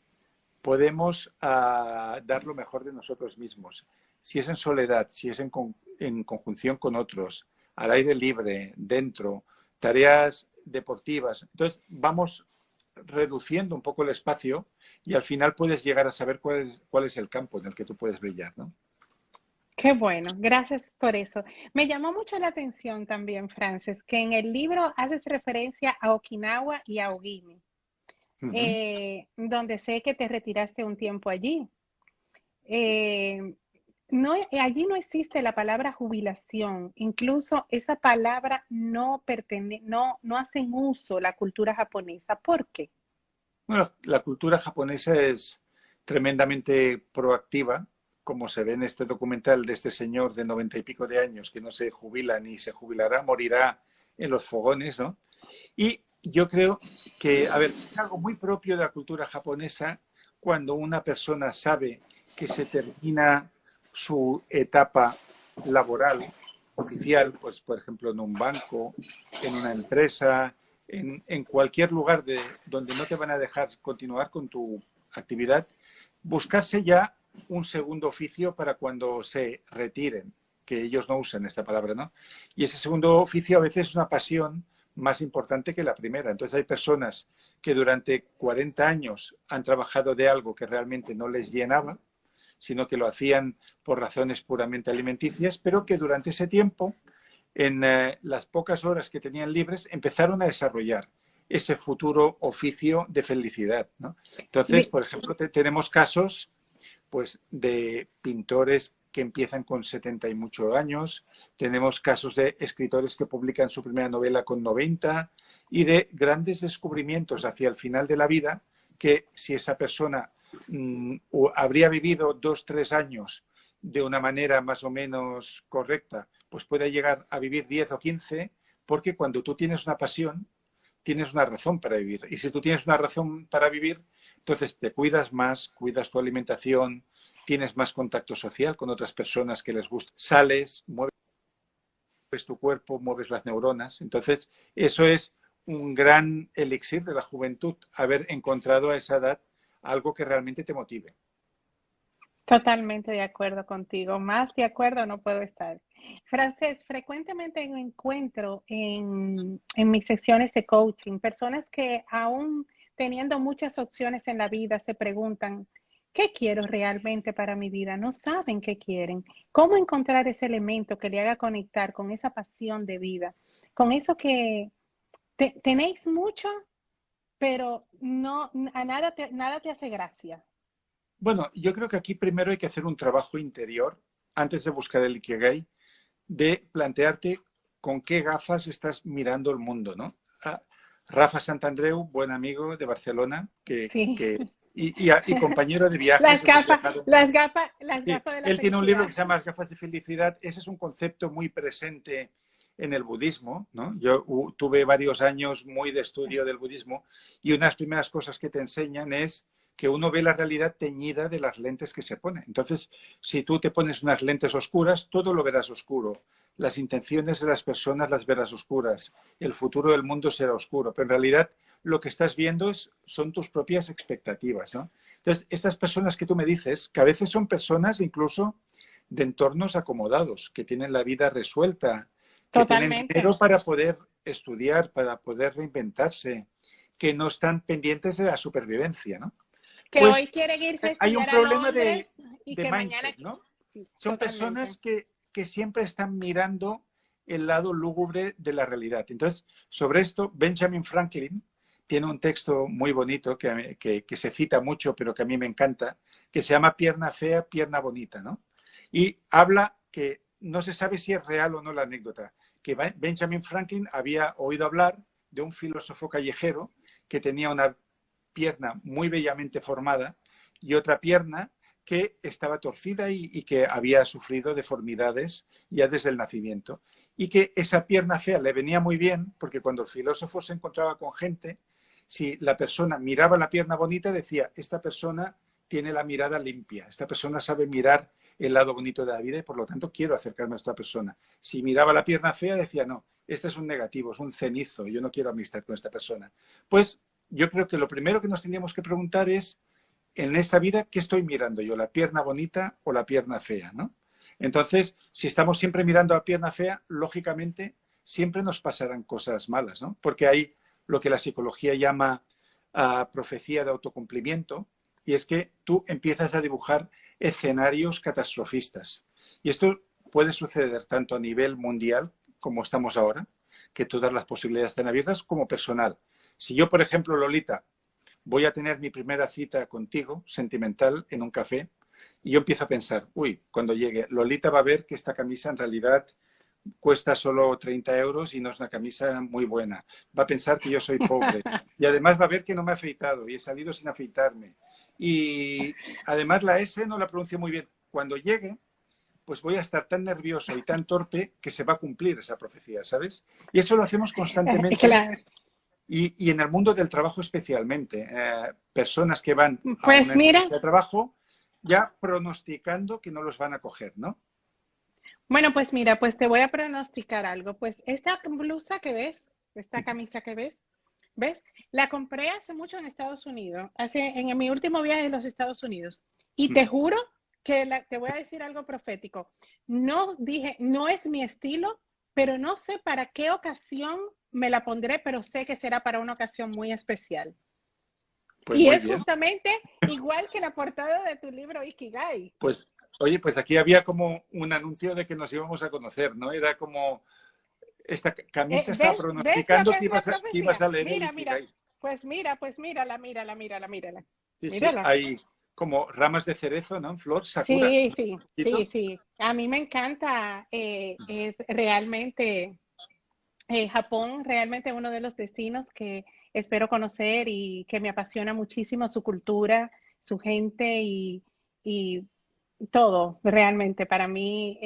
podemos dar lo mejor de nosotros mismos. Si es en soledad, si es en conjunción con otros, al aire libre, dentro, tareas deportivas. Entonces, vamos reduciendo un poco el espacio y al final puedes llegar a saber cuál es el campo en el que tú puedes brillar, ¿no? Qué bueno, gracias por eso. Me llamó mucho la atención también, Frances, que en el libro haces referencia a Okinawa y a Ogimi, Ujú. donde sé que te retiraste un tiempo allí. Eh, no, allí no existe la palabra jubilación, incluso esa palabra no hacen uso la cultura japonesa. ¿Por qué? Bueno, la cultura japonesa es tremendamente proactiva, como se ve en este documental de este señor de 90 y pico de años que no se jubila ni se jubilará, morirá en los fogones, ¿no? Y yo creo que, a ver, es algo muy propio de la cultura japonesa cuando una persona sabe que se termina su etapa laboral oficial, pues por ejemplo en un banco, en una empresa, en cualquier lugar donde no te van a dejar continuar con tu actividad, buscarse ya un segundo oficio para cuando se retiren, que ellos no usan esta palabra, ¿no? Y ese segundo oficio a veces es una pasión más importante que la primera. Entonces hay personas que durante 40 años han trabajado de algo que realmente no les llenaba, sino que lo hacían por razones puramente alimenticias, pero que durante ese tiempo, en las pocas horas que tenían libres, empezaron a desarrollar ese futuro oficio de felicidad, ¿no? Entonces, Di- por ejemplo, tenemos casos pues de pintores que empiezan con 70 y muchos años, tenemos casos de escritores que publican su primera novela con 90 y de grandes descubrimientos hacia el final de la vida que si esa persona habría vivido 2, 3 años de una manera más o menos correcta, pues puede llegar a vivir 10 o 15, porque cuando tú tienes una pasión, tienes una razón para vivir. Y si tú tienes una razón para vivir, entonces te cuidas más, cuidas tu alimentación, tienes más contacto social con otras personas que les gusta, sales, mueves tu cuerpo, mueves las neuronas. Entonces, eso es un gran elixir de la juventud, haber encontrado a esa edad algo que realmente te motive. Totalmente de acuerdo contigo, más de acuerdo no puedo estar. Frances, frecuentemente encuentro en mis sesiones de coaching personas que aún teniendo muchas opciones en la vida se preguntan, ¿qué quiero realmente para mi vida? No saben qué quieren. ¿Cómo encontrar ese elemento que le haga conectar con esa pasión de vida? Con eso que tenéis mucho, pero no, a nada te hace gracia. Bueno, yo creo que aquí primero hay que hacer un trabajo interior antes de buscar el Ikigai, de plantearte con qué gafas estás mirando el mundo, ¿no? Ah, Rafa Santandreu, buen amigo de Barcelona, Sí. y compañero de viajes, hemos viajado. Las Sí, gafas de la él tiene un libro que felicidad. se llama Las gafas de felicidad. Ese es un concepto muy presente en el budismo, ¿no? Yo tuve varios años muy de estudio del budismo y una de las primeras cosas que te enseñan es que uno ve la realidad teñida de las lentes que se pone. Entonces, si tú te pones unas lentes oscuras, todo lo verás oscuro. Las intenciones de las personas las verás oscuras. El futuro del mundo será oscuro. Pero en realidad lo que estás viendo son tus propias expectativas, ¿no? Entonces, estas personas que tú me dices, que a veces son personas incluso de entornos acomodados, que tienen la vida resuelta, que tienen dinero Totalmente. para poder estudiar, para poder reinventarse, que no están pendientes de la supervivencia, ¿no? Que Pues hoy quieren irse a hay un estudiar a problema Londres y de que mañana... mindset, ¿no? Sí, Son totalmente. personas que siempre están mirando el lado lúgubre de la realidad. Entonces, sobre esto, Benjamin Franklin tiene un texto muy bonito que se cita mucho, pero que a mí me encanta, que se llama Pierna fea, pierna bonita, ¿no? Y habla que no se sabe si es real o no la anécdota, que Benjamin Franklin había oído hablar de un filósofo callejero que tenía una pierna muy bellamente formada y otra pierna que estaba torcida y que había sufrido deformidades ya desde el nacimiento. Y que esa pierna fea le venía muy bien porque cuando el filósofo se encontraba con gente, si la persona miraba la pierna bonita, decía, esta persona tiene la mirada limpia, esta persona sabe mirar el lado bonito de la vida y por lo tanto quiero acercarme a esta persona. Si miraba la pierna fea, decía, no, este es un negativo, es un cenizo, yo no quiero amistad con esta persona. Pues yo creo que lo primero que nos tendríamos que preguntar es, en esta vida, ¿qué estoy mirando yo? ¿La pierna bonita o la pierna fea? ¿No? Entonces, si estamos siempre mirando a la pierna fea, lógicamente siempre nos pasarán cosas malas, ¿no? Porque hay lo que la psicología llama profecía de autocumplimiento, y es que tú empiezas a dibujar escenarios catastrofistas. Y esto puede suceder tanto a nivel mundial, como estamos ahora, que todas las posibilidades están abiertas, como personal. Si yo, por ejemplo, Lolita, voy a tener mi primera cita contigo, sentimental, en un café, y yo empiezo a pensar, uy, cuando llegue, Lolita va a ver que esta camisa en realidad cuesta solo 30 euros y no es una camisa muy buena. Va a pensar que yo soy pobre. Y además va a ver que no me he afeitado y he salido sin afeitarme. Y además la S no la pronuncio muy bien. Cuando llegue, pues voy a estar tan nervioso y tan torpe que se va a cumplir esa profecía, ¿sabes? Y eso lo hacemos constantemente. Claro. Y en el mundo del trabajo especialmente, personas que van a Pues una mira, entrevista de trabajo ya pronosticando que no los van a coger, ¿no? bueno, pues mira, pues te voy a pronosticar algo. Pues esta blusa que ves, esta camisa que ves, ¿ves? La compré hace mucho en Estados Unidos, en mi último viaje a los Estados Unidos. Y te juro que te voy a decir algo profético. No dije, no es mi estilo, pero no sé para qué ocasión me la pondré, pero sé que será para una ocasión muy especial. Pues Y muy es bien. justamente igual que la portada de tu libro Ikigai. Pues, oye, pues aquí había como un anuncio de que nos íbamos a conocer, ¿no? Era como, esta camisa estaba ¿Ves lo pronosticando que es la que ibas profecía? a leer el Mira, mira. Ikigai. Pues mírala, mírala, mírala, mírala. Sí, sí, Mírala. hay como ramas de cerezo, ¿no? En flor, sakura. Sí, sí, sí, ¿No? sí. A mí me encanta realmente, Japón realmente uno de los destinos que espero conocer y que me apasiona muchísimo su cultura, su gente y todo, realmente para mí.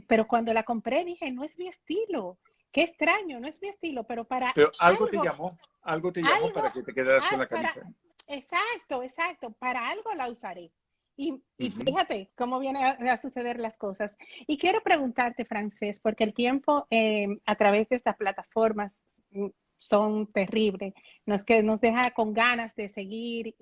Pero cuando la compré dije, no es mi estilo. Qué extraño, no es mi estilo, pero para Pero algo, algo te llamó algo, para que te quedaras con la para, camisa. exacto, exacto, para algo la usaré. Y Ujú. fíjate cómo vienen a suceder las cosas. Y quiero preguntarte, Francés, porque el tiempo a través de estas plataformas son terribles, que nos deja con ganas de seguir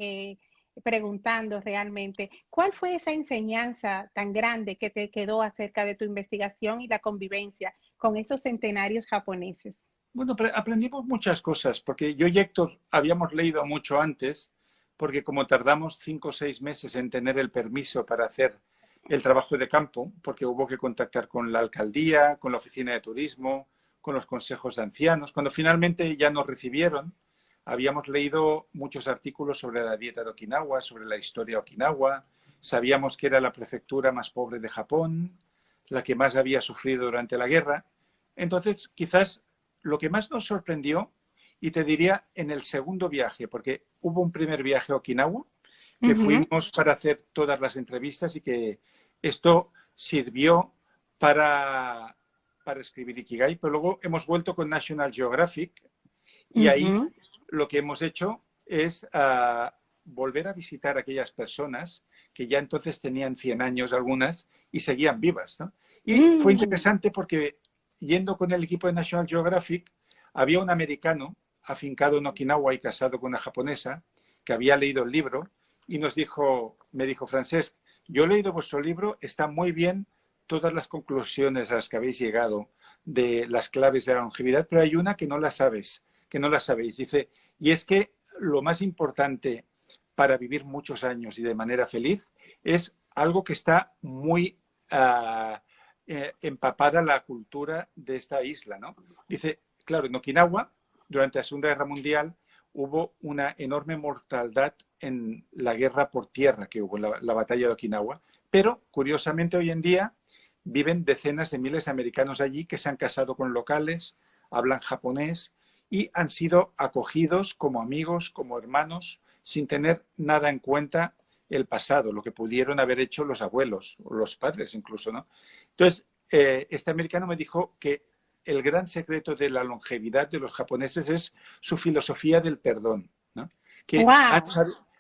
preguntando realmente, ¿cuál fue esa enseñanza tan grande que te quedó acerca de tu investigación y la convivencia con esos centenarios japoneses? Bueno, aprendimos muchas cosas, porque yo y Héctor habíamos leído mucho antes, porque como tardamos 5 o 6 meses en tener el permiso para hacer el trabajo de campo, porque hubo que contactar con la alcaldía, con la oficina de turismo, con los consejos de ancianos, cuando finalmente ya nos recibieron, habíamos leído muchos artículos sobre la dieta de Okinawa, sobre la historia de Okinawa, sabíamos que era la prefectura más pobre de Japón, la que más había sufrido durante la guerra. Entonces, quizás lo que más nos sorprendió, y te diría en el segundo viaje, porque hubo un primer viaje a Okinawa, que Ujú. fuimos para hacer todas las entrevistas y que esto sirvió para, para escribir Ikigai, pero luego hemos vuelto con National Geographic y ahí Ujú. lo que hemos hecho es volver a visitar a aquellas personas que ya entonces tenían 100 años algunas y seguían vivas, ¿no? Y fue Mm. interesante porque yendo con el equipo de National Geographic, había un americano afincado en Okinawa y casado con una japonesa que había leído el libro y me dijo, Francesc, yo he leído vuestro libro, está muy bien todas las conclusiones a las que habéis llegado de las claves de la longevidad, pero hay una que no la sabéis. Dice, y es que lo más importante para vivir muchos años y de manera feliz es algo que está muy empapada la cultura de esta isla, ¿no? Dice, claro, en Okinawa, durante la Segunda Guerra Mundial, hubo una enorme mortandad en la guerra por tierra que hubo, la batalla de Okinawa, pero curiosamente hoy en día viven decenas de miles de americanos allí que se han casado con locales, hablan japonés y han sido acogidos como amigos, como hermanos, sin tener nada en cuenta el pasado, lo que pudieron haber hecho los abuelos o los padres incluso, ¿no? Entonces, este americano me dijo que el gran secreto de la longevidad de los japoneses es su filosofía del perdón, ¿no? Que Wow.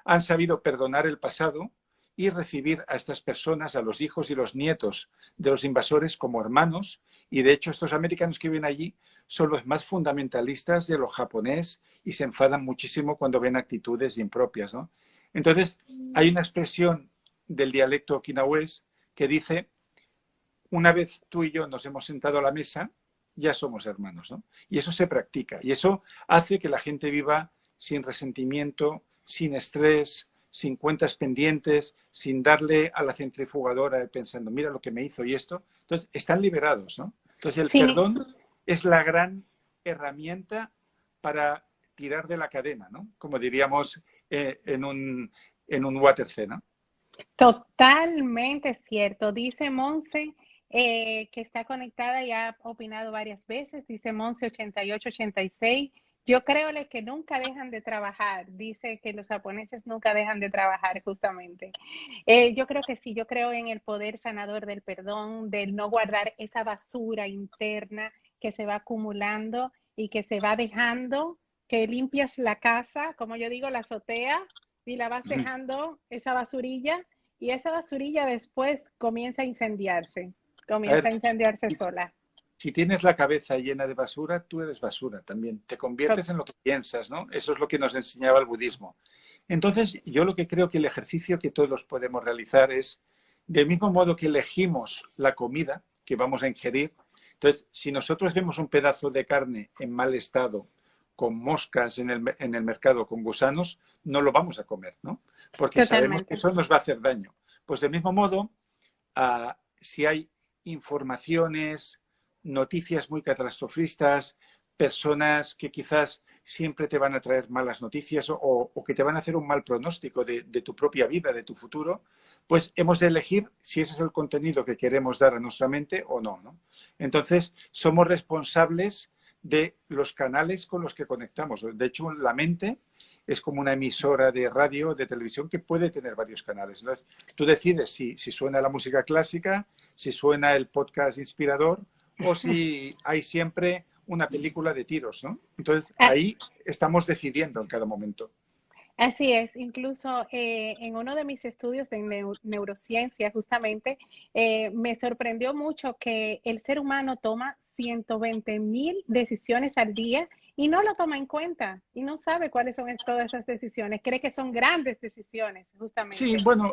han sabido perdonar el pasado y recibir a estas personas, a los hijos y los nietos de los invasores como hermanos. Y de hecho estos americanos que viven allí son los más fundamentalistas de lo japonés y se enfadan muchísimo cuando ven actitudes impropias, ¿no? Entonces hay una expresión del dialecto okinawense que dice, una vez tú y yo nos hemos sentado a la mesa, ya somos hermanos, ¿no? Y eso se practica y eso hace que la gente viva sin resentimiento, sin estrés, sin cuentas pendientes, sin darle a la centrifugadora pensando, mira lo que me hizo y esto. Entonces, están liberados, ¿no? Entonces, el Sí, perdón es la gran herramienta para tirar de la cadena, ¿no? Como diríamos en un waterce, ¿no? totalmente cierto. Dice Monse, que está conectada y ha opinado varias veces. Dice Monse 8886. Yo creo que nunca dejan de trabajar. Dice que los japoneses nunca dejan de trabajar, justamente. Yo creo que sí, yo creo en el poder sanador del perdón, del no guardar esa basura interna que se va acumulando y que se va dejando, que limpias la casa, como yo digo, la azotea, y la vas dejando esa basurilla, y esa basurilla después A comienza ver, a incendiarse sola. si tienes la cabeza llena de basura, tú eres basura también. Te conviertes en lo que piensas, ¿no? Eso es lo que nos enseñaba el budismo. Entonces, yo lo que creo que el ejercicio que todos podemos realizar es, del mismo modo que elegimos la comida que vamos a ingerir, entonces, si nosotros vemos un pedazo de carne en mal estado, con moscas en el mercado, con gusanos, no lo vamos a comer, ¿no? Porque sabemos que Totalmente. eso nos va a hacer daño. Pues del mismo modo, si hay informaciones, noticias muy catastrofistas, personas que quizás siempre te van a traer malas noticias o que te van a hacer un mal pronóstico de tu propia vida, de tu futuro, pues hemos de elegir si ese es el contenido que queremos dar a nuestra mente o no, ¿no? Entonces, somos responsables de los canales con los que conectamos. De hecho, la mente es como una emisora de radio, de televisión, que puede tener varios canales. Entonces, tú decides si suena la música clásica, si suena el podcast inspirador o si hay siempre una película de tiros, ¿no? Entonces, ahí estamos decidiendo en cada momento. Así es, incluso en uno de mis estudios de neurociencia, justamente, me sorprendió mucho que el ser humano toma 120.000 decisiones al día y no lo toma en cuenta y no sabe cuáles son todas esas decisiones. Cree que son grandes decisiones, Sí, justamente. bueno,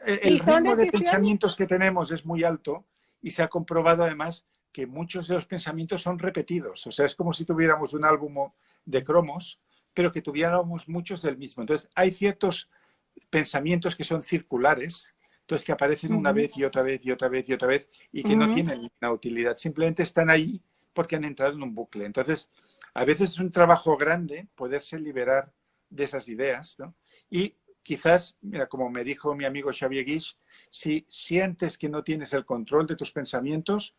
el Y son ritmo de decisiones. pensamientos que tenemos es muy alto y se ha comprobado además que muchos de los pensamientos son repetidos. O sea, es como si tuviéramos un álbum de cromos, pero que tuviéramos muchos del mismo. Entonces, hay ciertos pensamientos que son circulares, entonces que aparecen una Ujú, vez y otra vez y otra vez y otra vez y que no ujú. tienen ninguna utilidad. Simplemente están ahí porque han entrado en un bucle. Entonces, a veces es un trabajo grande poderse liberar de esas ideas, ¿no? Y quizás, mira, como me dijo mi amigo Xavier Guix, si sientes que no tienes el control de tus pensamientos,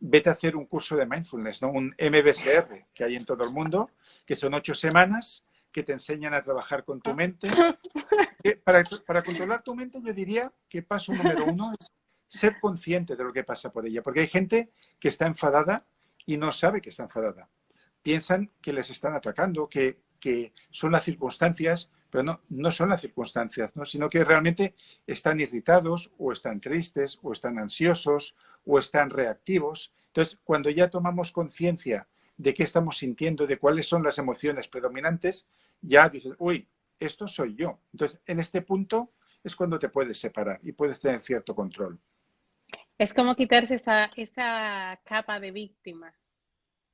vete a hacer un curso de mindfulness, ¿no? Un MBSR que hay en todo el mundo, que son 8 semanas que te enseñan a trabajar con tu mente. Para controlar tu mente, yo diría que paso número uno es ser consciente de lo que pasa por ella, porque hay gente que está enfadada y no sabe que está enfadada. Piensan que les están atacando, que son las circunstancias, pero no, no son las circunstancias, ¿no? Sino que realmente están irritados o están tristes o están ansiosos o están reactivos. Entonces, cuando ya tomamos conciencia de qué estamos sintiendo, de cuáles son las emociones predominantes, ya dices, uy, esto soy yo. Entonces, en este punto es cuando te puedes separar y puedes tener cierto control. Es como quitarse esa capa de víctima.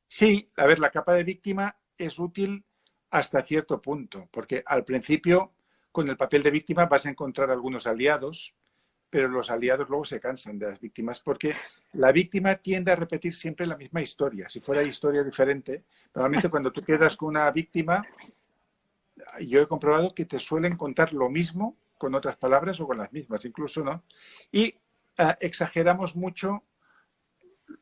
Sí, a ver, la capa de víctima es útil hasta cierto punto, porque al principio con el papel de víctima vas a encontrar algunos aliados, pero los aliados luego se cansan de las víctimas porque la víctima tiende a repetir siempre la misma historia. Si fuera historia diferente, normalmente cuando tú quedas con una víctima, yo he comprobado que te suelen contar lo mismo con otras palabras o con las mismas, incluso, ¿no? Y exageramos mucho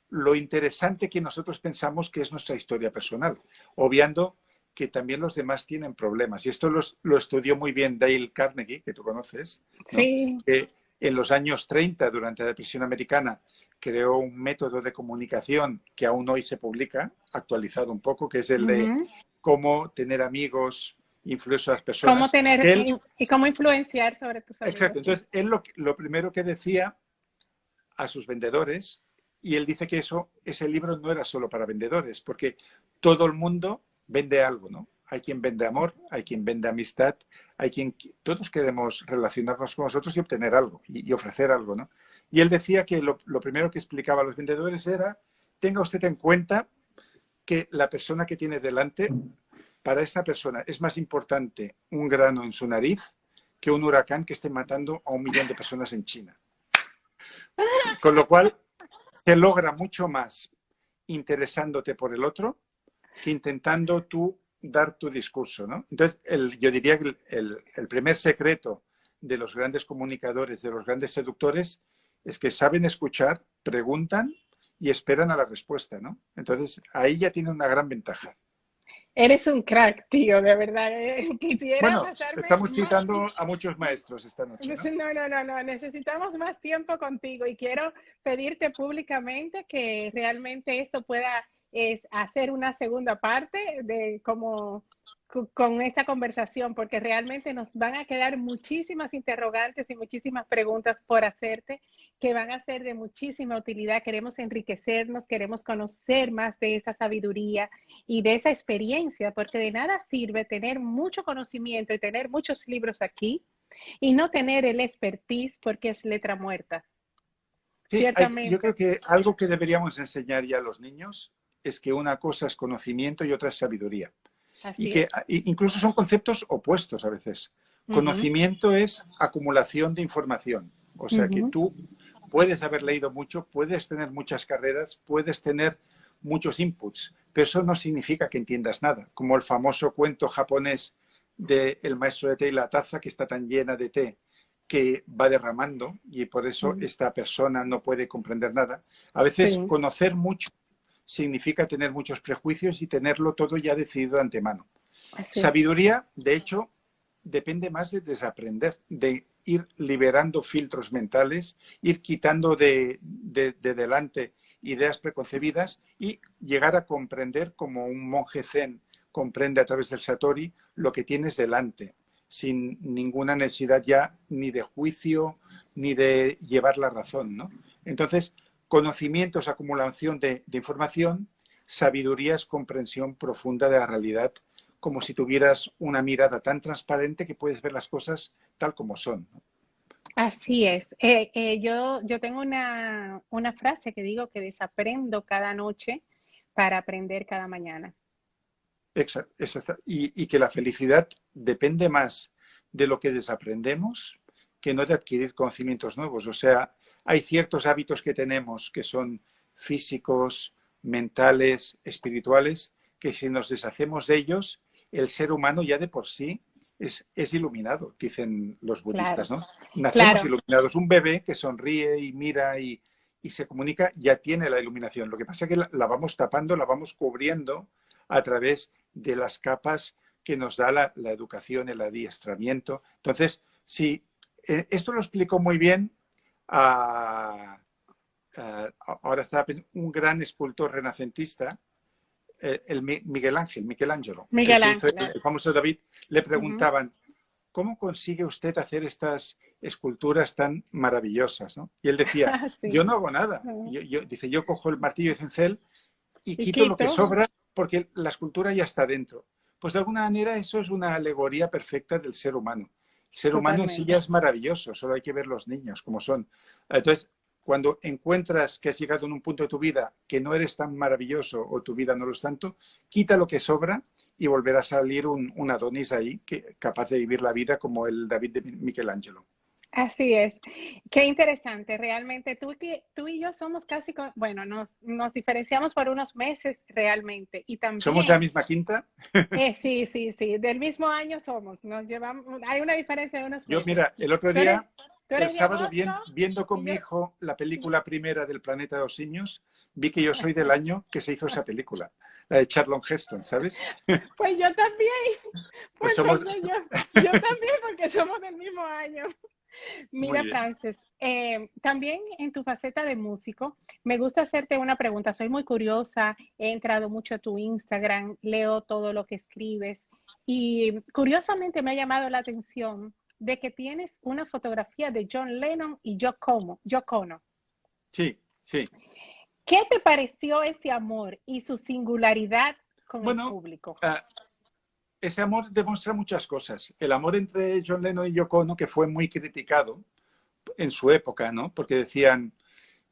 lo interesante que nosotros pensamos que es nuestra historia personal, obviando que también los demás tienen problemas. Y esto lo estudió muy bien Dale Carnegie, que tú conoces, ¿no? Sí. Que en los años 30, durante la depresión americana, creó un método de comunicación que aún hoy se publica, actualizado un poco, que es el de Ujú. cómo tener amigos, influir a las Cómo personas. tener Él, y cómo influenciar sobre tus amigos. exacto, entonces él lo primero que decía a sus vendedores, y él dice que ese libro no era solo para vendedores, porque todo el mundo vende algo, ¿no? Hay quien vende amor, hay quien vende amistad, todos queremos relacionarnos con nosotros y obtener algo y ofrecer algo, ¿no? Y él decía que lo primero que explicaba a los vendedores era, tenga usted en cuenta que la persona que tiene delante, para esa persona es más importante un grano en su nariz que un huracán que esté matando a 1 millón de personas en China. Con lo cual, se logra mucho más interesándote por el otro que intentando tú dar tu discurso, ¿no? Entonces, yo diría que el primer secreto de los grandes comunicadores, de los grandes seductores, es que saben escuchar, preguntan y esperan a la respuesta, ¿no? Entonces, ahí ya tiene una gran ventaja. Eres un crack, tío, de verdad. Quisiera Bueno, pasarme estamos más citando tiempo. a muchos maestros esta noche, ¿no? No. Necesitamos más tiempo contigo y quiero pedirte públicamente que realmente esto pueda hacer una segunda parte de como con esta conversación, porque realmente nos van a quedar muchísimas interrogantes y muchísimas preguntas por hacerte que van a ser de muchísima utilidad. Queremos enriquecernos, queremos conocer más de esa sabiduría y de esa experiencia, porque de nada sirve tener mucho conocimiento y tener muchos libros aquí y no tener el expertise porque es letra muerta. Sí, yo creo Ciertamente. que algo que deberíamos enseñar ya a los niños es que una cosa es conocimiento y otra es sabiduría. Y Así que es. incluso son conceptos opuestos a veces. Ujú, Conocimiento es acumulación de información. O sea que ujú. tú puedes haber leído mucho, puedes tener muchas carreras, puedes tener muchos inputs, pero eso no significa que entiendas nada. Como el famoso cuento japonés de El maestro de té y la taza, que está tan llena de té que va derramando y por eso esta persona no puede comprender nada. A veces Sí, conocer mucho significa tener muchos prejuicios y tenerlo todo ya decidido de antemano. así es. Sabiduría, de hecho, depende más de desaprender, de ir liberando filtros mentales, ir quitando de delante ideas preconcebidas y llegar a comprender como un monje zen comprende a través del Satori lo que tienes delante, sin ninguna necesidad ya ni de juicio ni de llevar la razón, ¿no? Entonces, conocimiento es acumulación de información, sabiduría es comprensión profunda de la realidad, como si tuvieras una mirada tan transparente que puedes ver las cosas tal como son. Así es. Yo tengo una frase que digo que desaprendo cada noche para aprender cada mañana. Exacto. Y que la felicidad depende más de lo que desaprendemos que no de adquirir conocimientos nuevos. O sea, hay ciertos hábitos que tenemos que son físicos, mentales, espirituales, que si nos deshacemos de ellos, el ser humano ya de por sí es iluminado, dicen los budistas, Claro, ¿no? Nacemos claro. iluminados. Un bebé que sonríe y mira y se comunica ya tiene la iluminación. Lo que pasa es que la vamos tapando, la vamos cubriendo a través de las capas que nos da la educación, el adiestramiento. Entonces, si esto lo explicó muy bien ahora está un gran escultor renacentista, el Michelangelo, el Miguel que hizo Ángel. el famoso David, le Ujú. preguntaban, ¿cómo consigue usted hacer estas esculturas tan maravillosas? ¿No? Y él decía, Sí. yo no hago nada. Dice, yo cojo el martillo de cincel y Y quito lo que Quito. sobra porque la escultura ya está dentro. Pues de alguna manera eso es una alegoría perfecta del ser humano. El ser humano en sí ya Totalmente. es maravilloso, solo hay que ver los niños como son. Entonces, cuando encuentras que has llegado en un punto de tu vida que no eres tan maravilloso o tu vida no lo es tanto, quita lo que sobra y volverá a salir un Adonis ahí que, capaz de vivir la vida como el David de Michelangelo. Así es. Qué interesante. Realmente tú y yo somos casi, bueno, nos diferenciamos por unos meses realmente. Y ¿Somos de la también, misma quinta? sí, del mismo año somos. Nos llevamos, hay una diferencia de unos Yo, meses. mira, el otro Tú eres, día, tú el eres de sábado, agosto viendo con y mi yo, hijo la y- película primera del Planeta de los Simios, vi que yo soy del año que se hizo esa película, la de Charlton Heston, ¿sabes? pues yo también. Pues Pues somos entonces yo también, porque somos del mismo año. muy Mira, bien. Frances, también en tu faceta de músico, me gusta hacerte una pregunta. Soy muy curiosa, he entrado mucho a tu Instagram, leo todo lo que escribes y curiosamente me ha llamado la atención de que tienes una fotografía de John Lennon y Yoko Ono. Sí, sí. ¿Qué te pareció ese amor y su singularidad con el Bueno, público? uh, ese amor demuestra muchas cosas. El amor entre John Lennon y Yoko Ono, que fue muy criticado en su época, ¿no? Porque decían,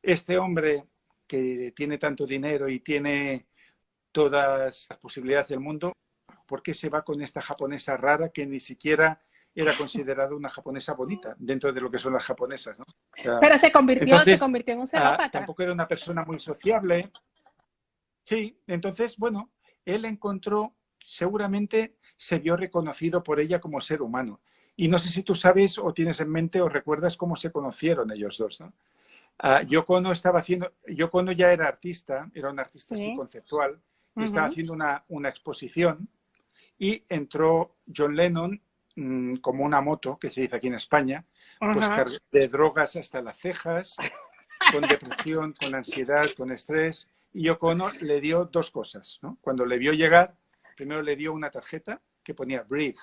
este hombre que tiene tanto dinero y tiene todas las posibilidades del mundo, ¿por qué se va con esta japonesa rara que ni siquiera era considerada una japonesa bonita dentro de lo que son las japonesas, ¿no? O sea, Pero se convirtió entonces, en un celópata. tampoco era una persona muy sociable. Sí, entonces, bueno, él encontró, seguramente se vio reconocido por ella como ser humano. Y no sé si tú sabes o tienes en mente o recuerdas cómo se conocieron ellos dos, ¿no? Yoko Ono ya era artista, era un artista así conceptual, y estaba haciendo una exposición, y entró John Lennon como una moto, que se dice aquí en España, pues de drogas hasta las cejas, con depresión, con ansiedad, con estrés, y Yoko Ono le dio dos cosas, ¿no? Cuando le vio llegar, primero le dio una tarjeta que ponía breathe,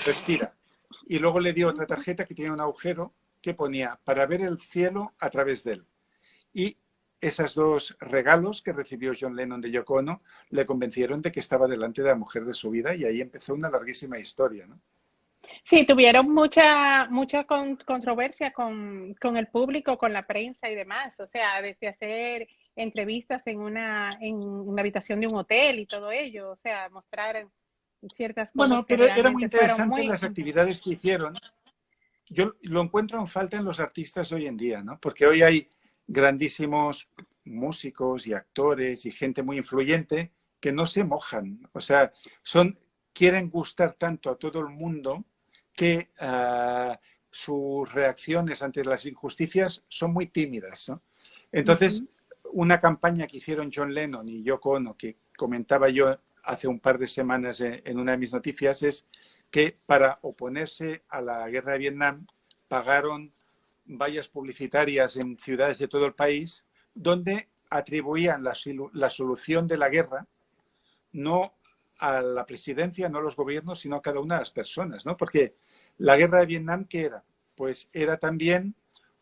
respira, y luego le dio otra tarjeta que tenía un agujero que ponía para ver el cielo a través de él. Y esos dos regalos que recibió John Lennon de Yoko Ono le convencieron de que estaba delante de la mujer de su vida, y ahí empezó una larguísima historia, ¿no? Sí, tuvieron mucha controversia con el público, con la prensa y demás. O sea, desde hacer entrevistas en una habitación de un hotel y todo ello. O sea, mostrar ciertas cosas. Bueno, que pero era muy realmente fueron interesante las actividades que hicieron. Yo lo encuentro en falta en los artistas hoy en día, ¿no? Porque hoy hay grandísimos músicos y actores y gente muy influyente que no se mojan. O sea, quieren gustar tanto a todo el mundo que sus reacciones ante las injusticias son muy tímidas, ¿no? Entonces, una campaña que hicieron John Lennon y Yoko Ono, que comentaba yo hace un par de semanas en una de mis noticias, es que para oponerse a la guerra de Vietnam pagaron vallas publicitarias en ciudades de todo el país donde atribuían la solución de la guerra no a la presidencia, no a los gobiernos, sino a cada una de las personas, ¿no? Porque la guerra de Vietnam, ¿qué era? Pues era también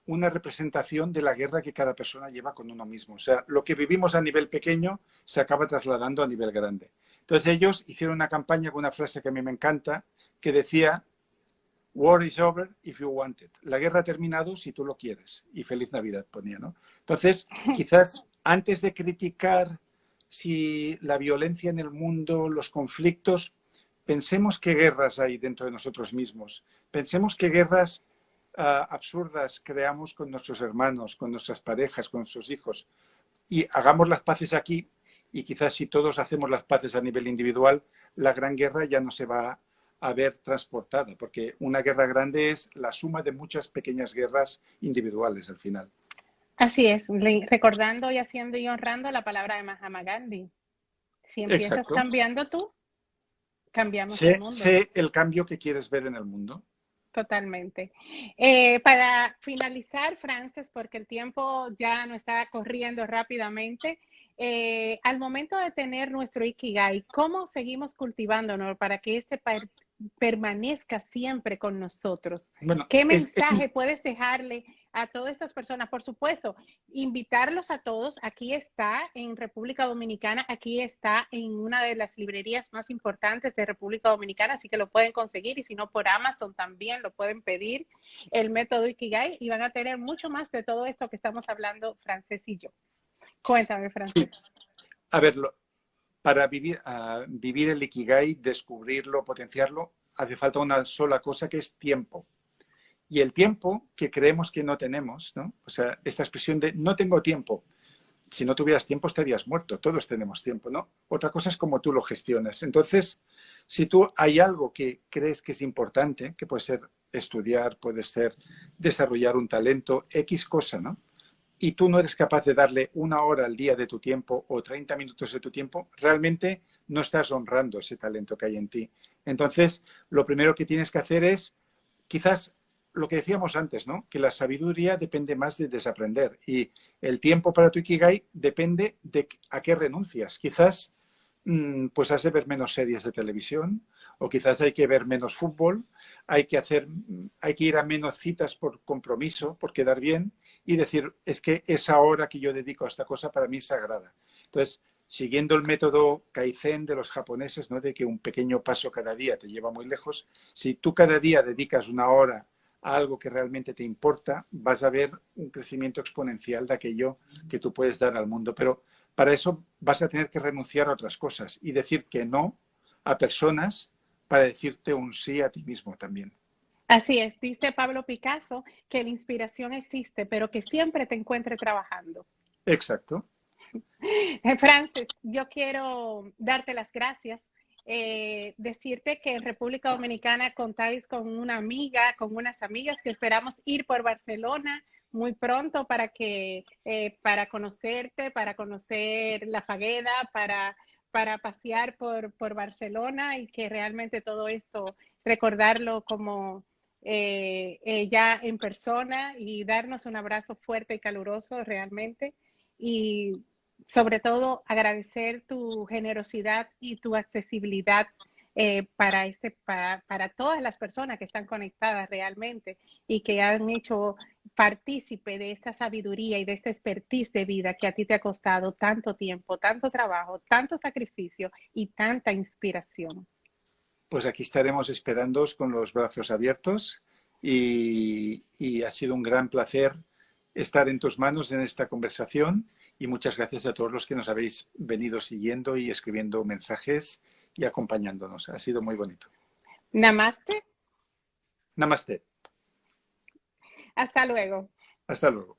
una representación de la guerra que cada persona lleva con uno mismo. O sea, lo que vivimos a nivel pequeño se acaba trasladando a nivel grande. Entonces ellos hicieron una campaña con una frase que a mí me encanta, que decía: War is over if you want it. La guerra ha terminado si tú lo quieres. Y feliz Navidad ponía, ¿no? Entonces, quizás antes de criticar si la violencia en el mundo, los conflictos, pensemos qué guerras hay dentro de nosotros mismos. Pensemos qué guerras absurdas creamos con nuestros hermanos, con nuestras parejas, con nuestros hijos. Y hagamos las paces aquí, y quizás si todos hacemos las paces a nivel individual, la gran guerra ya no se va a ver transportada, porque una guerra grande es la suma de muchas pequeñas guerras individuales al final. Así es, recordando y haciendo y honrando la palabra de Mahatma Gandhi. Si empiezas cambiando tú, cambiamos el mundo. Sé el cambio que quieres ver en el mundo. Totalmente. Para finalizar, Frances, porque el tiempo ya no está corriendo rápidamente, al momento de tener nuestro Ikigai, ¿cómo seguimos cultivándonos para que permanezca siempre con nosotros? Bueno, ¿qué mensaje puedes dejarle a todas estas personas? Por supuesto, invitarlos a todos. Aquí está en República Dominicana, aquí está en una de las librerías más importantes de República Dominicana, así que lo pueden conseguir, y si no, por Amazon también lo pueden pedir, el método Ikigai, y van a tener mucho más de todo esto que estamos hablando Frances y yo. Cuéntame, Frances. Sí. A ver, para vivir el Ikigai, descubrirlo, potenciarlo, hace falta una sola cosa, que es tiempo. Y el tiempo que creemos que no tenemos, ¿no? O sea, esta expresión de no tengo tiempo. Si no tuvieras tiempo estarías muerto. Todos tenemos tiempo, ¿no? Otra cosa es cómo tú lo gestionas. Entonces, si tú hay algo que crees que es importante, que puede ser estudiar, puede ser desarrollar un talento, X cosa, ¿no? Y tú no eres capaz de darle 1 hora al día de tu tiempo o 30 minutos de tu tiempo, realmente no estás honrando ese talento que hay en ti. Entonces, lo primero que tienes que hacer es, quizás, lo que decíamos antes, ¿no? Que la sabiduría depende más de desaprender, y el tiempo para tu Ikigai depende de a qué renuncias. Quizás pues has de ver menos series de televisión, o quizás hay que ver menos fútbol, hay que ir a menos citas por compromiso, por quedar bien, y decir, es que esa hora que yo dedico a esta cosa para mí es sagrada. Entonces, siguiendo el método Kaizen de los japoneses, ¿no? De que un pequeño paso cada día te lleva muy lejos, si tú cada día dedicas 1 hora a algo que realmente te importa, vas a ver un crecimiento exponencial de aquello que tú puedes dar al mundo. Pero para eso vas a tener que renunciar a otras cosas y decir que no a personas para decirte un sí a ti mismo también. Así es, dice Pablo Picasso que la inspiración existe, pero que siempre te encuentre trabajando. Exacto. Francis, yo quiero darte las gracias, decirte que en República Dominicana contáis con una amiga, con unas amigas que esperamos ir por Barcelona muy pronto para conocerte, para conocer La Fagueda, para pasear por Barcelona y que realmente todo esto, recordarlo como ya en persona y darnos un abrazo fuerte y caluroso realmente. Y sobre todo agradecer tu generosidad y tu accesibilidad para todas las personas que están conectadas realmente y que han hecho partícipe de esta sabiduría y de esta expertise de vida que a ti te ha costado tanto tiempo, tanto trabajo, tanto sacrificio y tanta inspiración. Pues aquí estaremos esperándoos con los brazos abiertos y ha sido un gran placer estar en tus manos en esta conversación y muchas gracias a todos los que nos habéis venido siguiendo y escribiendo mensajes y acompañándonos. Ha sido muy bonito. Namaste. Namaste. Hasta luego. Hasta luego.